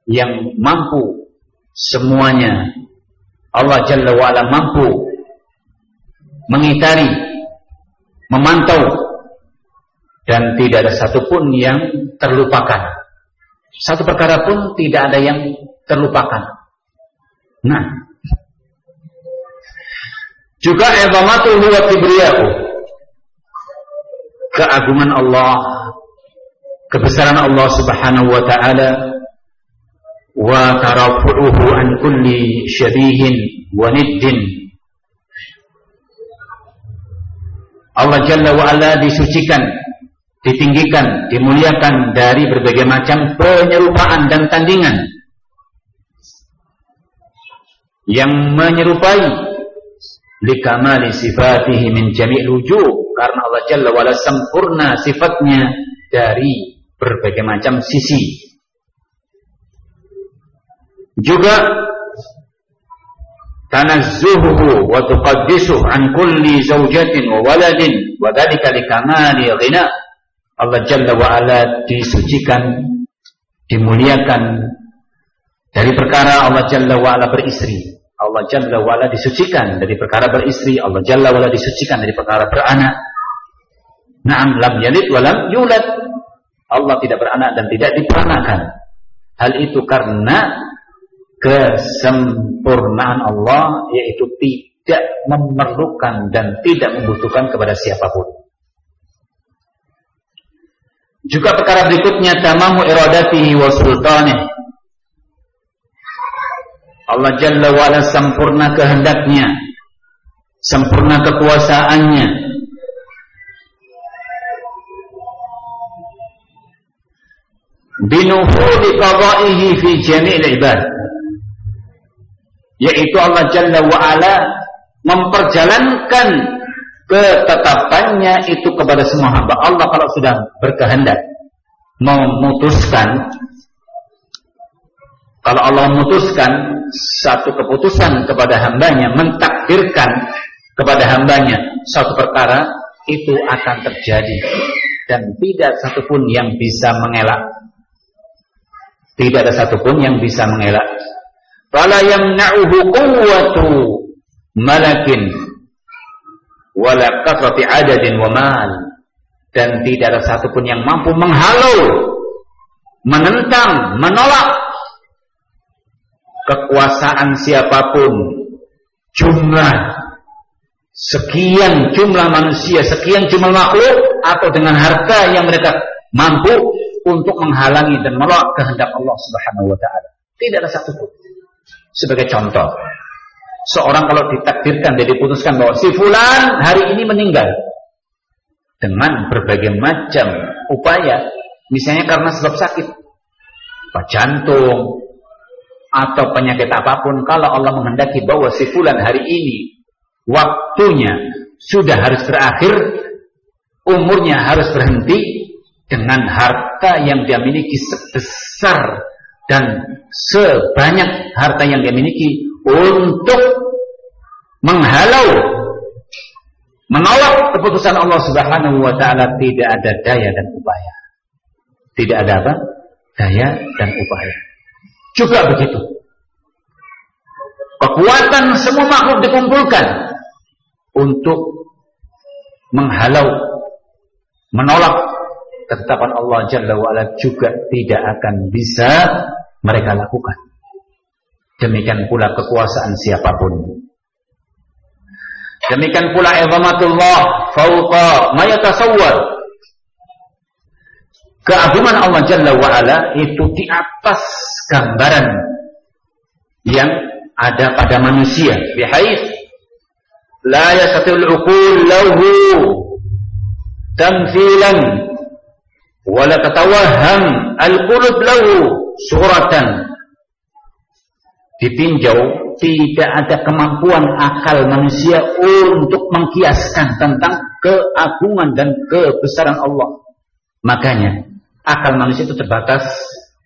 yang mampu semuanya. Allah Jalla wa'ala mampu mengitari, memantau, dan tidak ada satupun yang terlupakan. Satu perkara pun tidak ada yang terlupakan. Nah, juga izamatuhu wa kibriya'u, keagungan Allah, kebesaran Allah Subhanahu wa ta'ala, wa tarafu'uhu an kulli syabihin wa niddin. Allah Jalla wa ala disucikan, ditinggikan, dimuliakan dari berbagai macam penyerupaan dan tandingan yang menyerupai likamali sifatihi min jami' wujuh, karena Allah Jalla wa ala sempurna sifatnya dari berbagai macam sisi. Juga tanazzuhuhu wa tuqaddisuhu an kulli zawjatin wa waladin wa dzalika likamali ghina. Allah Jalla wa ala disucikan, dimuliakan dari perkara Allah Jalla wa ala beristri. Allah Jalla wa ala disucikan dari perkara beristri. Allah Jalla wa ala disucikan dari perkara beranak. Na'am, lam yalid wa lam yulad. Allah tidak beranak dan tidak diperanakan. Hal itu karena kesempurnaan Allah, yaitu tidak memerlukan dan tidak membutuhkan kepada siapapun. Juga perkara berikutnya, tamamu iradatihi wa sultanih. Allah Jalla wa ala sempurna kehendaknya, sempurna kekuasaannya, binuhudi qada'ihi fi jami'il ibad, yaitu Allah Jalla wa ala memperjalankan ketetapannya itu kepada semua hamba. Allah kalau sudah berkehendak memutuskan, kalau Allah memutuskan satu keputusan kepada hambanya, mentakdirkan kepada hambanya suatu perkara, itu akan terjadi dan tidak satupun yang bisa mengelak. Tidak ada satupun yang bisa mengelak. Fala yamna'uhu quwwatu malakin wala kasrati adadin wa mal, dan tidak ada satupun yang mampu menghalau, menentang, menolak kekuasaan siapapun, jumlah sekian jumlah manusia, sekian jumlah makhluk, atau dengan harta yang mereka mampu untuk menghalangi dan menolak kehendak Allah Subhanahu wa ta'ala. Tidak ada satupun. Sebagai contoh, seorang kalau ditakdirkan dan diputuskan bahwa si fulan hari ini meninggal dengan berbagai macam upaya, misalnya karena sebab sakit, jantung atau penyakit apapun, kalau Allah menghendaki bahwa si fulan hari ini waktunya sudah harus berakhir, umurnya harus berhenti, dengan harta yang dia miliki sebesar dan sebanyak harta yang dia miliki, untuk menghalau, menolak keputusan Allah Subhanahu wa ta'ala, tidak ada daya dan upaya. Tidak ada apa? Daya dan upaya. Juga begitu, kekuatan semua makhluk dikumpulkan untuk menghalau, menolak ketetapan Allah Jalla wa'ala, juga tidak akan bisa mereka lakukan. Demikian pula kekuasaan siapapun. Demikian pula izamatullah fauqa ma yatasawwar. Keagungan Allah Jalla wa'ala itu di atas gambaran yang ada pada manusia, bihais la yastatil uqul lahu tamthilan wa la tatawahham al-qulub lahu suratan. Ditinjau, tidak ada kemampuan akal manusia untuk mengkiaskan tentang keagungan dan kebesaran Allah. Makanya akal manusia itu terbatas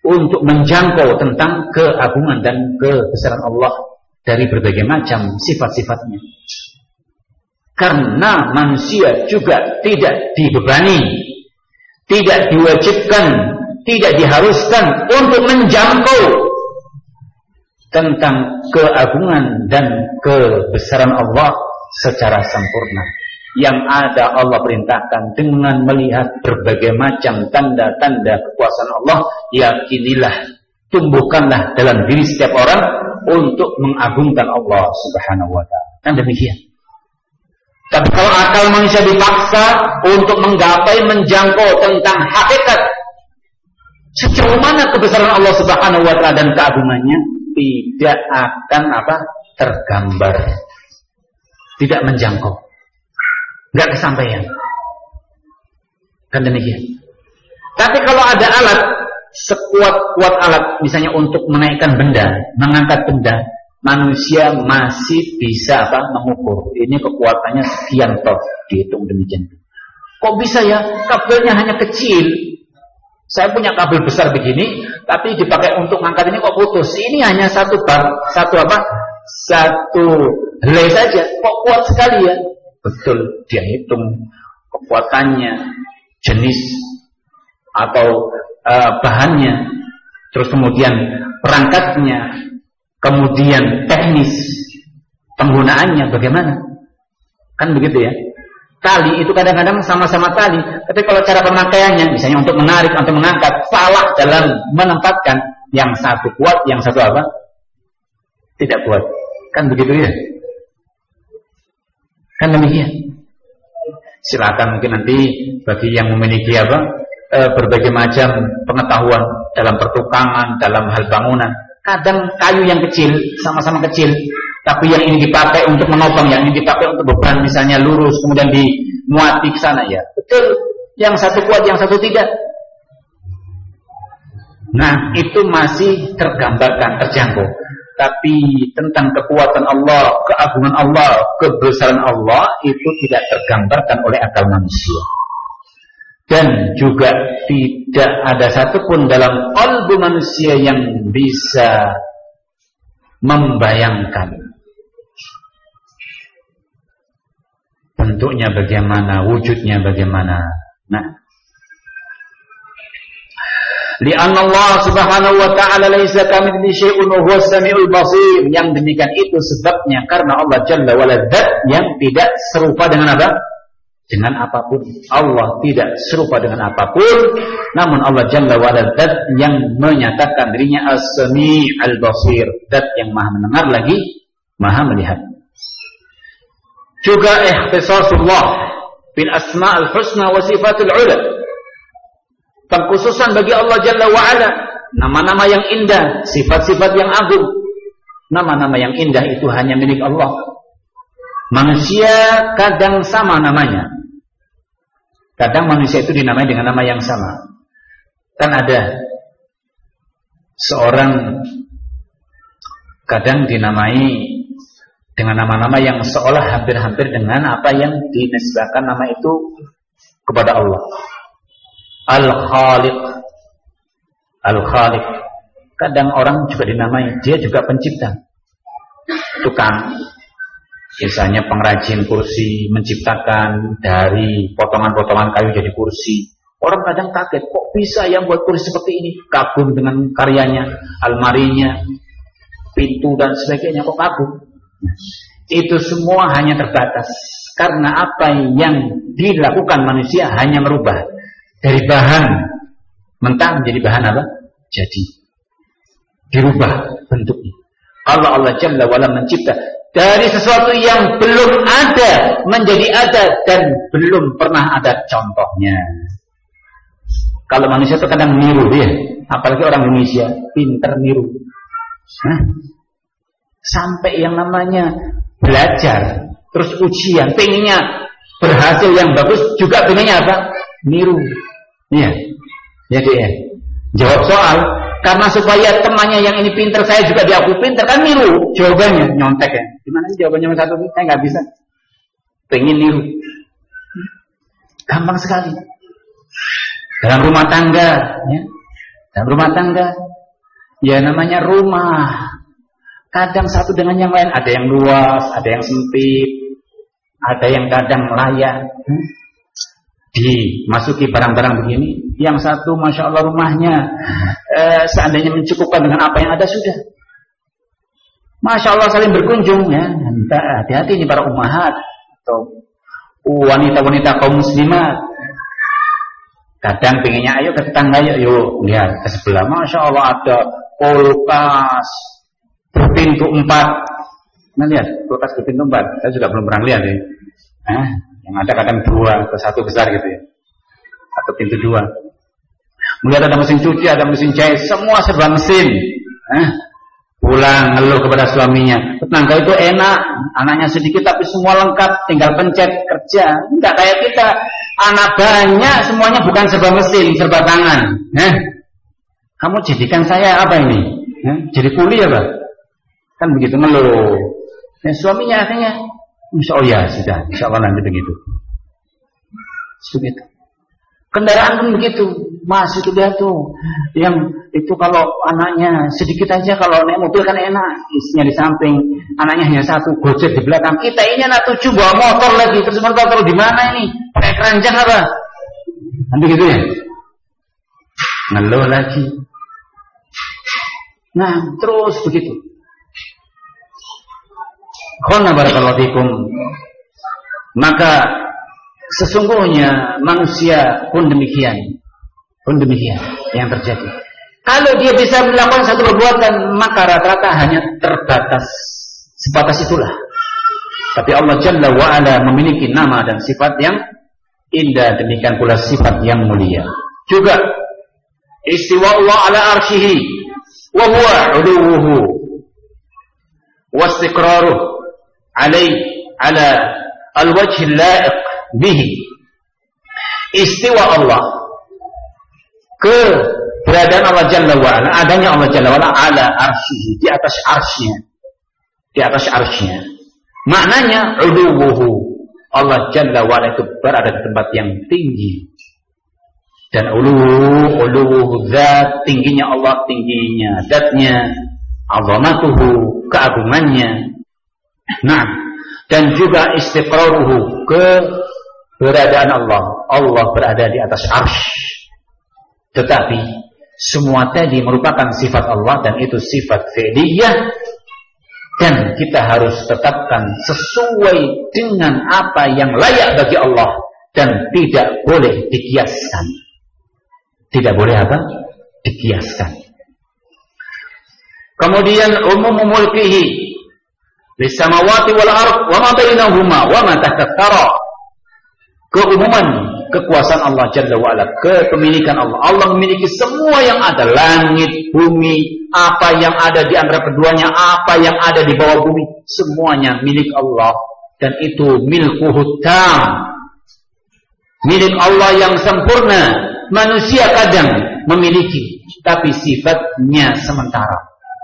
untuk menjangkau tentang keagungan dan kebesaran Allah dari berbagai macam sifat-sifatnya. Karena manusia juga tidak dibebani, tidak diwajibkan tidak diharuskan untuk menjangkau tentang keagungan dan kebesaran Allah secara sempurna. Yang ada Allah perintahkan dengan melihat berbagai macam tanda-tanda kekuasaan Allah, yakinilah, tumbuhkanlah dalam diri setiap orang untuk mengagungkan Allah Subhanahu wa ta'ala. Kan demikian. Tapi kalau akal manusia dipaksa untuk menggapai, menjangkau tentang hakikat sejauh mana kebesaran Allah Subhanahu wa ta'ala dan keagungannya, tidak akan tergambar, tidak menjangkau, nggak kesampaian. Kan demikian. Tapi kalau ada alat, sekuat-kuat alat, misalnya untuk menaikkan benda, mengangkat benda, manusia masih bisa mengukur ini kekuatannya sekian toh, dihitung demikian. Kok bisa ya? Kabelnya hanya kecil. Saya punya kabel besar begini, tapi dipakai untuk ngangkat ini kok putus. Ini hanya satu helai saja. Kok kuat sekali ya? Betul, dia hitung kekuatannya, jenis atau bahannya, terus kemudian perangkatnya, kemudian teknis penggunaannya bagaimana. Kan begitu ya. Tali itu kadang-kadang sama-sama tali, tapi kalau cara pemakaiannya, misalnya untuk menarik atau mengangkat, salah dalam menempatkan. Yang satu kuat, yang satu tidak kuat. Kan begitu ya. Kan demikian. Silakan mungkin nanti bagi yang memiliki berbagai macam pengetahuan dalam pertukangan, dalam hal bangunan. Kadang kayu yang kecil, sama-sama kecil, tapi yang ini dipakai untuk menopang, yang ini dipakai untuk beban, misalnya lurus, kemudian dimuati ke sana ya. Betul, yang satu kuat, yang satu tidak. Nah, itu masih tergambarkan, terjangkau. Tapi tentang kekuatan Allah, keagungan Allah, kebesaran Allah, itu tidak tergambarkan oleh akal manusia. Dan juga tidak ada satupun dalam qalbu manusia yang bisa membayangkan bentuknya bagaimana, wujudnya bagaimana. Nah, li'anna Allah Subhanahu wa ta'ala laisa kamitslihi syai'un wa huwas samiul basir. Yang demikian itu sebabnya karena Allah Jalla wa Ala zat yang tidak serupa dengan dengan apapun. Allah tidak serupa dengan apapun, namun Allah Jalla wa Ala zat yang menyatakan dirinya as-sami' al-basir, zat yang maha mendengar lagi maha melihat. Juga ikhtisasullah bil asma'ul husna wa sifatul ula, pengkhususan bagi Allah Jalla wa Ala, nama-nama yang indah, sifat-sifat yang agung. Nama-nama yang indah itu hanya milik Allah. Manusia kadang sama namanya. Kadang manusia itu dinamai dengan nama yang sama. Kan ada seorang kadang dinamai dengan nama-nama yang seolah hampir-hampir dengan apa yang dinisbahkan nama itu kepada Allah. Al-Khaliq. Al-Khaliq. Kadang orang juga dinamai, dia juga pencipta. Tukang, misalnya pengrajin kursi, menciptakan dari potongan-potongan kayu jadi kursi. Orang kadang kaget, kok bisa yang buat kursi seperti ini? Kagum dengan karyanya, almarinya, pintu dan sebagainya, kok kagum? Itu semua hanya terbatas karena apa yang dilakukan manusia hanya merubah dari bahan mentah menjadi bahan jadi. Dirubah bentuknya. Kalau Allah Jalla wa Ala mencipta dari sesuatu yang belum ada menjadi ada dan belum pernah ada contohnya. Kalau manusia itu kadang niru ya, apalagi orang Indonesia pinter niru. Sampai yang namanya belajar, terus ujian, pengennya berhasil yang bagus, juga pengennya niru. Iya. Jadi jawab soal karena supaya temannya yang ini pinter, saya juga diakui pinter, kan niru jawabannya, nyontek ya. Gimana sih jawabannya satu ini? Saya nggak bisa. Pengen niru. Gampang sekali. Dalam rumah tangga, ya. Dalam rumah tangga, ya namanya rumah. Kadang satu dengan yang lain, ada yang luas, ada yang sempit, ada yang kadang layak. dimasuki barang-barang begini. Yang satu Masya Allah rumahnya seandainya mencukupkan dengan apa yang ada sudah, Masya Allah saling berkunjung ya. Hati-hati ini para ummahat atau wanita-wanita kaum muslimat. Kadang pengennya ayo ke tetangga yuk lihat ke sebelah, Masya Allah ada kulkas berpintu 4. Nah lihat kulkas berpintu 4. Saya juga belum pernah lihat ya. Yang ada kadang 2 atau 1 besar gitu ya, atau pintu 2. Melihat ada mesin cuci, ada mesin jahit, semua serba mesin. Pulang ngeluh kepada suaminya, tetangga itu enak, anaknya sedikit tapi semua lengkap, tinggal pencet kerja. Enggak kayak kita, anak banyak semuanya bukan serba mesin, serba tangan. Kamu jadikan saya apa ini? Jadi kuli ya Pak? Kan begitu ngeluh. Suaminya akhirnya Insya Allah ya sudah, Insya Allah nanti begitu. Begitu. Kendaraan pun begitu, masuk ke dia tuh. Yang itu kalau anaknya sedikit aja, kalau naik mobil kan enak, isinya di samping, anaknya hanya 1, Gojek di belakang. Kita ini anak 7 bawa motor lagi, terus motor di mana ini? Pakai keranjang apa? Nanti gitu ya. Ngeluh lagi. Nah, terus begitu. Khana barakallahu fikum. Maka sesungguhnya manusia pun demikian yang terjadi. Kalau dia bisa melakukan satu perbuatan, maka rata-rata hanya terbatas sebatas itulah. Tapi Allah Jalla wa Ala memiliki nama dan sifat yang indah, demikian pula sifat yang mulia. Juga istiwa Allah ala arsyihi wa huwa 'uluwuhu wa istiqraruhu ala al-wajh al-la'iq bihi. Istiwa Allah, keberadaan Allah Jalla wa Ala, adanya Allah Jalla wa Ala ala arsyihi, di atas arsy-Nya. Maknanya uluwuhu, Allah Jalla wa Ala itu berada di tempat yang tinggi. Dan uluwuhu zat, tingginya Allah, tingginya zatnya, azamatuhu, keagungannya. Nah, dan juga istiqraruhu, keberadaan Allah. Allah berada di atas arsy. Tetapi semua tadi merupakan sifat Allah, dan itu sifat fi'liyah, dan kita harus tetapkan sesuai dengan apa yang layak bagi Allah, dan tidak boleh dikiaskan. Tidak boleh apa? Dikiaskan. Kemudian umum mulkihi lisamawati wal ard wa ma bainahuma wa ma tahta thara. Keumuman kekuasaan Allah Jalla wa Ala, kepemilikan Allah. Allah memiliki semua yang ada, langit, bumi, apa yang ada di antara keduanya, apa yang ada di bawah bumi, semuanya milik Allah, dan itu milkuhu tam, milik Allah yang sempurna. Manusia kadang memiliki, tapi sifatnya sementara.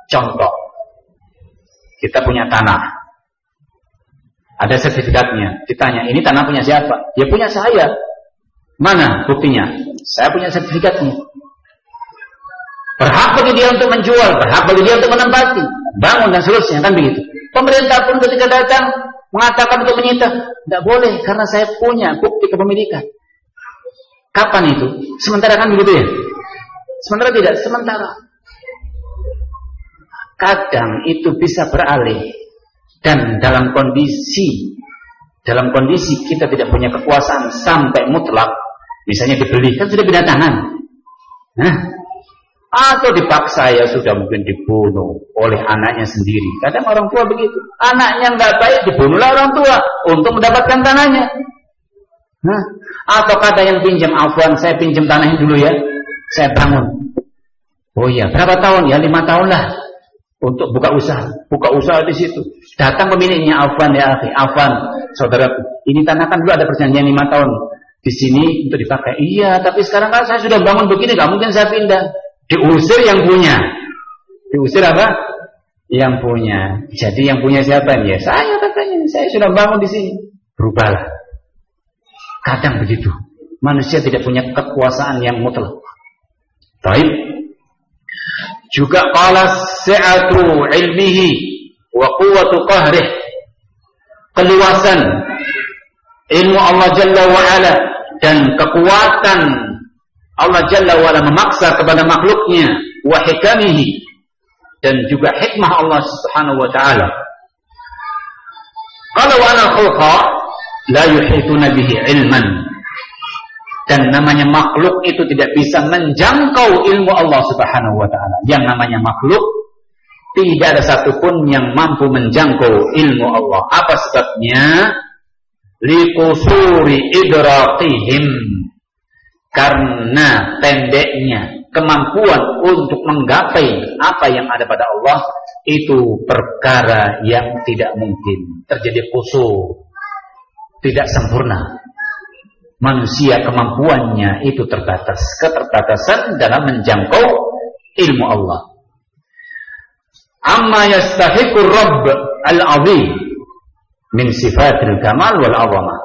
Contoh, kita punya tanah, ada sertifikatnya. Ditanya, ini tanah punya siapa? Ya punya saya. Mana buktinya? Saya punya sertifikatnya. Berhak bagi dia untuk menjual, berhak bagi dia untuk menempati, bangun dan seterusnya, kan begitu. Pemerintah pun ketika datang mengatakan untuk menyita, tidak boleh karena saya punya bukti kepemilikan. Kapan itu? Sementara kan begitu ya? Sementara tidak? Sementara. Kadang itu bisa beralih, dan dalam kondisi kita tidak punya kekuasaan sampai mutlak, misalnya dibeli, kan sudah pindah tangan, atau dipaksa, ya sudah mungkin dibunuh oleh anaknya sendiri. Kadang orang tua begitu, anaknya nggak baik dibunuhlah orang tua untuk mendapatkan tanahnya. Atau kadang yang pinjam, afwan saya pinjam tanahnya dulu ya, saya bangun. Oh iya, berapa tahun? Ya 5 tahun lah. Untuk buka usaha di situ. Datang pemiliknya, afwan ya akhi, afwan saudaraku, ini tanah kan dulu ada perjanjian 5 tahun di sini untuk dipakai. Iya, tapi sekarang kan saya sudah bangun begini, nggak mungkin saya pindah. Diusir yang punya. Diusir apa? Yang punya. Jadi yang punya siapa? Ya saya katanya, saya sudah bangun di sini. Berubahlah. Kadang begitu. Manusia tidak punya kekuasaan yang mutlak. Baik. Juga qala sa'atu ilmihi wa quwwatu qahrih. Keluasan ilmu Allah Jalla wa Ala dan kekuatan Allah Jalla wa'ala memaksa kepada makhluknya, wa hikamihi, dan juga hikmah Allah Subhanahu wa ta'ala. Qala wa ana khalqa la yuhituna bihi ilman. Dan namanya makhluk itu tidak bisa menjangkau ilmu Allah Subhanahu wa ta'ala. Yang namanya makhluk tidak ada satupun yang mampu menjangkau ilmu Allah. Apa sebabnya? Liqusuri idraqihim, karena pendeknya kemampuan untuk menggapai apa yang ada pada Allah itu perkara yang tidak mungkin. Terjadi qusur, tidak sempurna. Manusia kemampuannya itu terbatas, keterbatasan dalam menjangkau ilmu Allah. Amma yastahiqur Rabb al-azim min sifatil kamal wal azamah,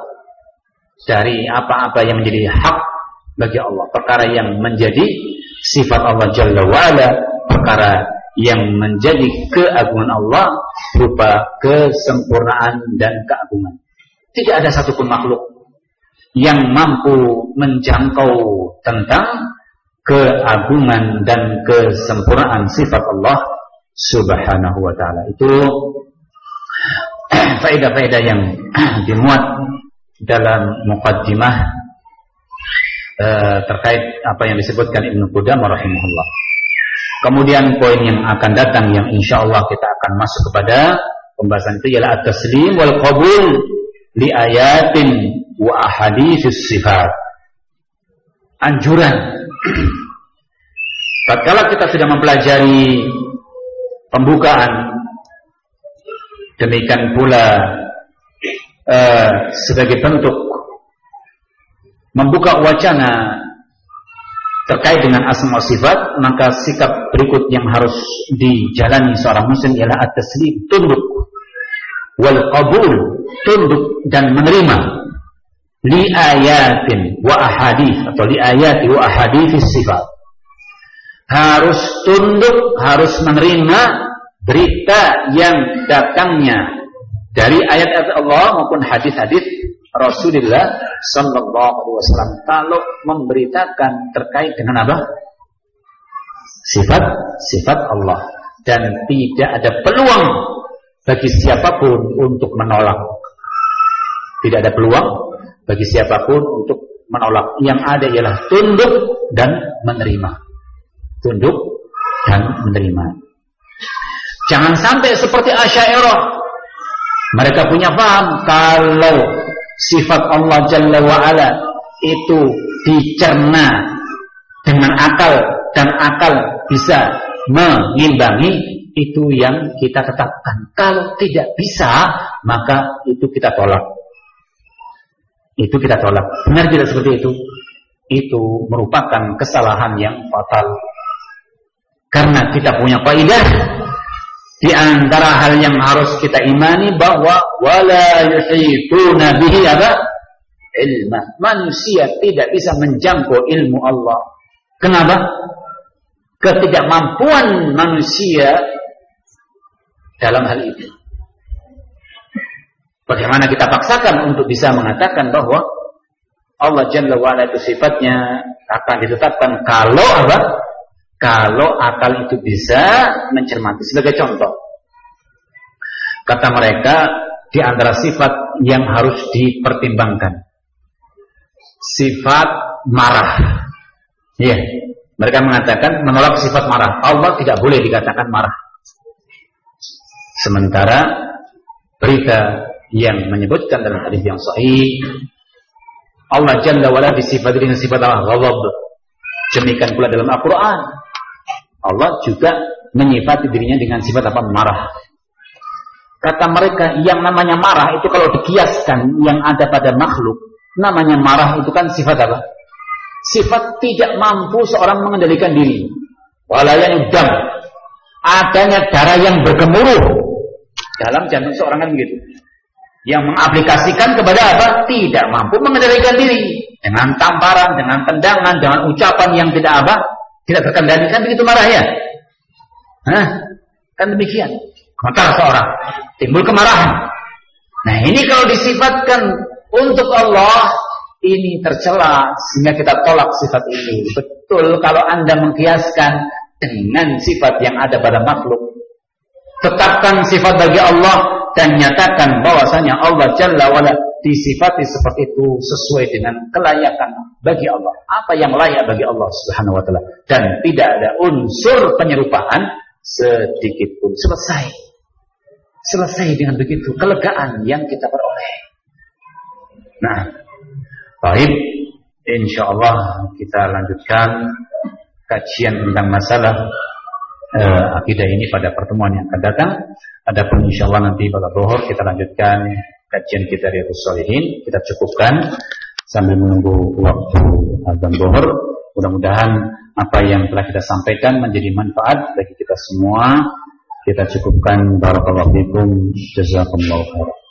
dari apa-apa yang menjadi hak bagi Allah, perkara yang menjadi sifat Allah Jalla wa'ala, perkara yang menjadi keagungan Allah berupa kesempurnaan dan keagungan. Tidak ada satupun makhluk yang mampu menjangkau tentang keagungan dan kesempurnaan sifat Allah Subhanahu wa ta'ala. Itu faedah-faedah yang dimuat dalam muqaddimah terkait apa yang disebutkan Ibnu Qudamah rahimahullah. Kemudian poin yang akan datang yang insyaallah kita akan masuk kepada pembahasan itu ialah at-taslim wal qabul li ayatin wa ahaditsus sifat. Anjuran tatkala kita sudah mempelajari pembukaan, demikian pula sebagai bentuk membuka wacana terkait dengan asma sifat, maka sikap berikut yang harus dijalani seorang muslim ialah at-taslim, tunduk, wal qabul, tunduk dan menerima, li ayatin wa ahadits, atau li ayati wa ahadits sifat. Harus tunduk, harus menerima berita yang datangnya dari ayat-ayat Allah maupun hadis-hadis Rasulullah sallallahu alaihi wasallam kalau memberitakan terkait dengan apa? Sifat Allah, dan tidak ada peluang bagi siapapun untuk menolak. Tidak ada peluang bagi siapapun untuk menolak. Yang ada ialah tunduk dan menerima. Tunduk dan menerima. Jangan sampai seperti Asy'ariyah. Mereka punya paham kalau sifat Allah Jalla wa'ala itu dicerna dengan akal, dan akal bisa mengimbangi, itu yang kita tetapkan. Kalau tidak bisa, maka itu kita tolak. Itu kita tolak. Benar tidak seperti itu? Itu merupakan kesalahan yang fatal. Karena kita punya kaidah, di antara hal yang harus kita imani bahwa wala yuhituna bihi ilma. Manusia tidak bisa menjangkau ilmu Allah. Kenapa? Ketidakmampuan manusia dalam hal itu. Bagaimana kita paksakan untuk bisa mengatakan bahwa Allah Jalla wa'ala itu sifatnya akan ditetapkan kalau apa? Kalau akal itu bisa mencermati. Sebagai contoh, kata mereka di antara sifat yang harus dipertimbangkan, sifat marah. Ya, mereka mengatakan menolak sifat marah. Allah tidak boleh dikatakan marah. Sementara berita yang menyebutkan dalam hadis yang sahih, Allah Jalla wa'ala disifati dengan sifat al-ghadab. Demikian pula dalam Al-Quran, Allah juga menyifati dirinya dengan sifat apa? Marah. Kata mereka, yang namanya marah itu kalau dikiaskan yang ada pada makhluk, namanya marah itu kan sifat apa? Sifat tidak mampu seorang mengendalikan diri. Walayani dam, adanya darah yang bergemuruh dalam jantung seorang, kan begitu. Yang mengaplikasikan kepada apa? Tidak mampu mengendalikan diri. Dengan tamparan, dengan tendangan, dengan ucapan yang tidak apa? Tidak terkendalikan, begitu marahnya. Kan demikian. Komentar seorang, timbul kemarahan. Nah, ini kalau disifatkan untuk Allah, ini tercela sehingga kita tolak sifat itu. Betul kalau Anda mengkiaskan dengan sifat yang ada pada makhluk. Tetapkan sifat bagi Allah dan nyatakan bahwasanya Allah Jalla wa'ala disifati seperti itu sesuai dengan kelayakan bagi Allah. Apa yang layak bagi Allah Subhanahu wa taala, dan tidak ada unsur penyerupaan sedikit pun. Selesai dengan begitu kelegaan yang kita peroleh. Nah, baik, insyaallah kita lanjutkan kajian tentang masalah akidah ini pada pertemuan yang akan datang. Adapun insyaallah nanti pada zuhur kita lanjutkan kajian kita Riyadhus Shalihin. Kita cukupkan sambil menunggu waktu azan zuhur. Mudah-mudahan apa yang telah kita sampaikan menjadi manfaat bagi kita semua. Kita cukupkan. Barakallahu fikum. Jazakumullahu khairan.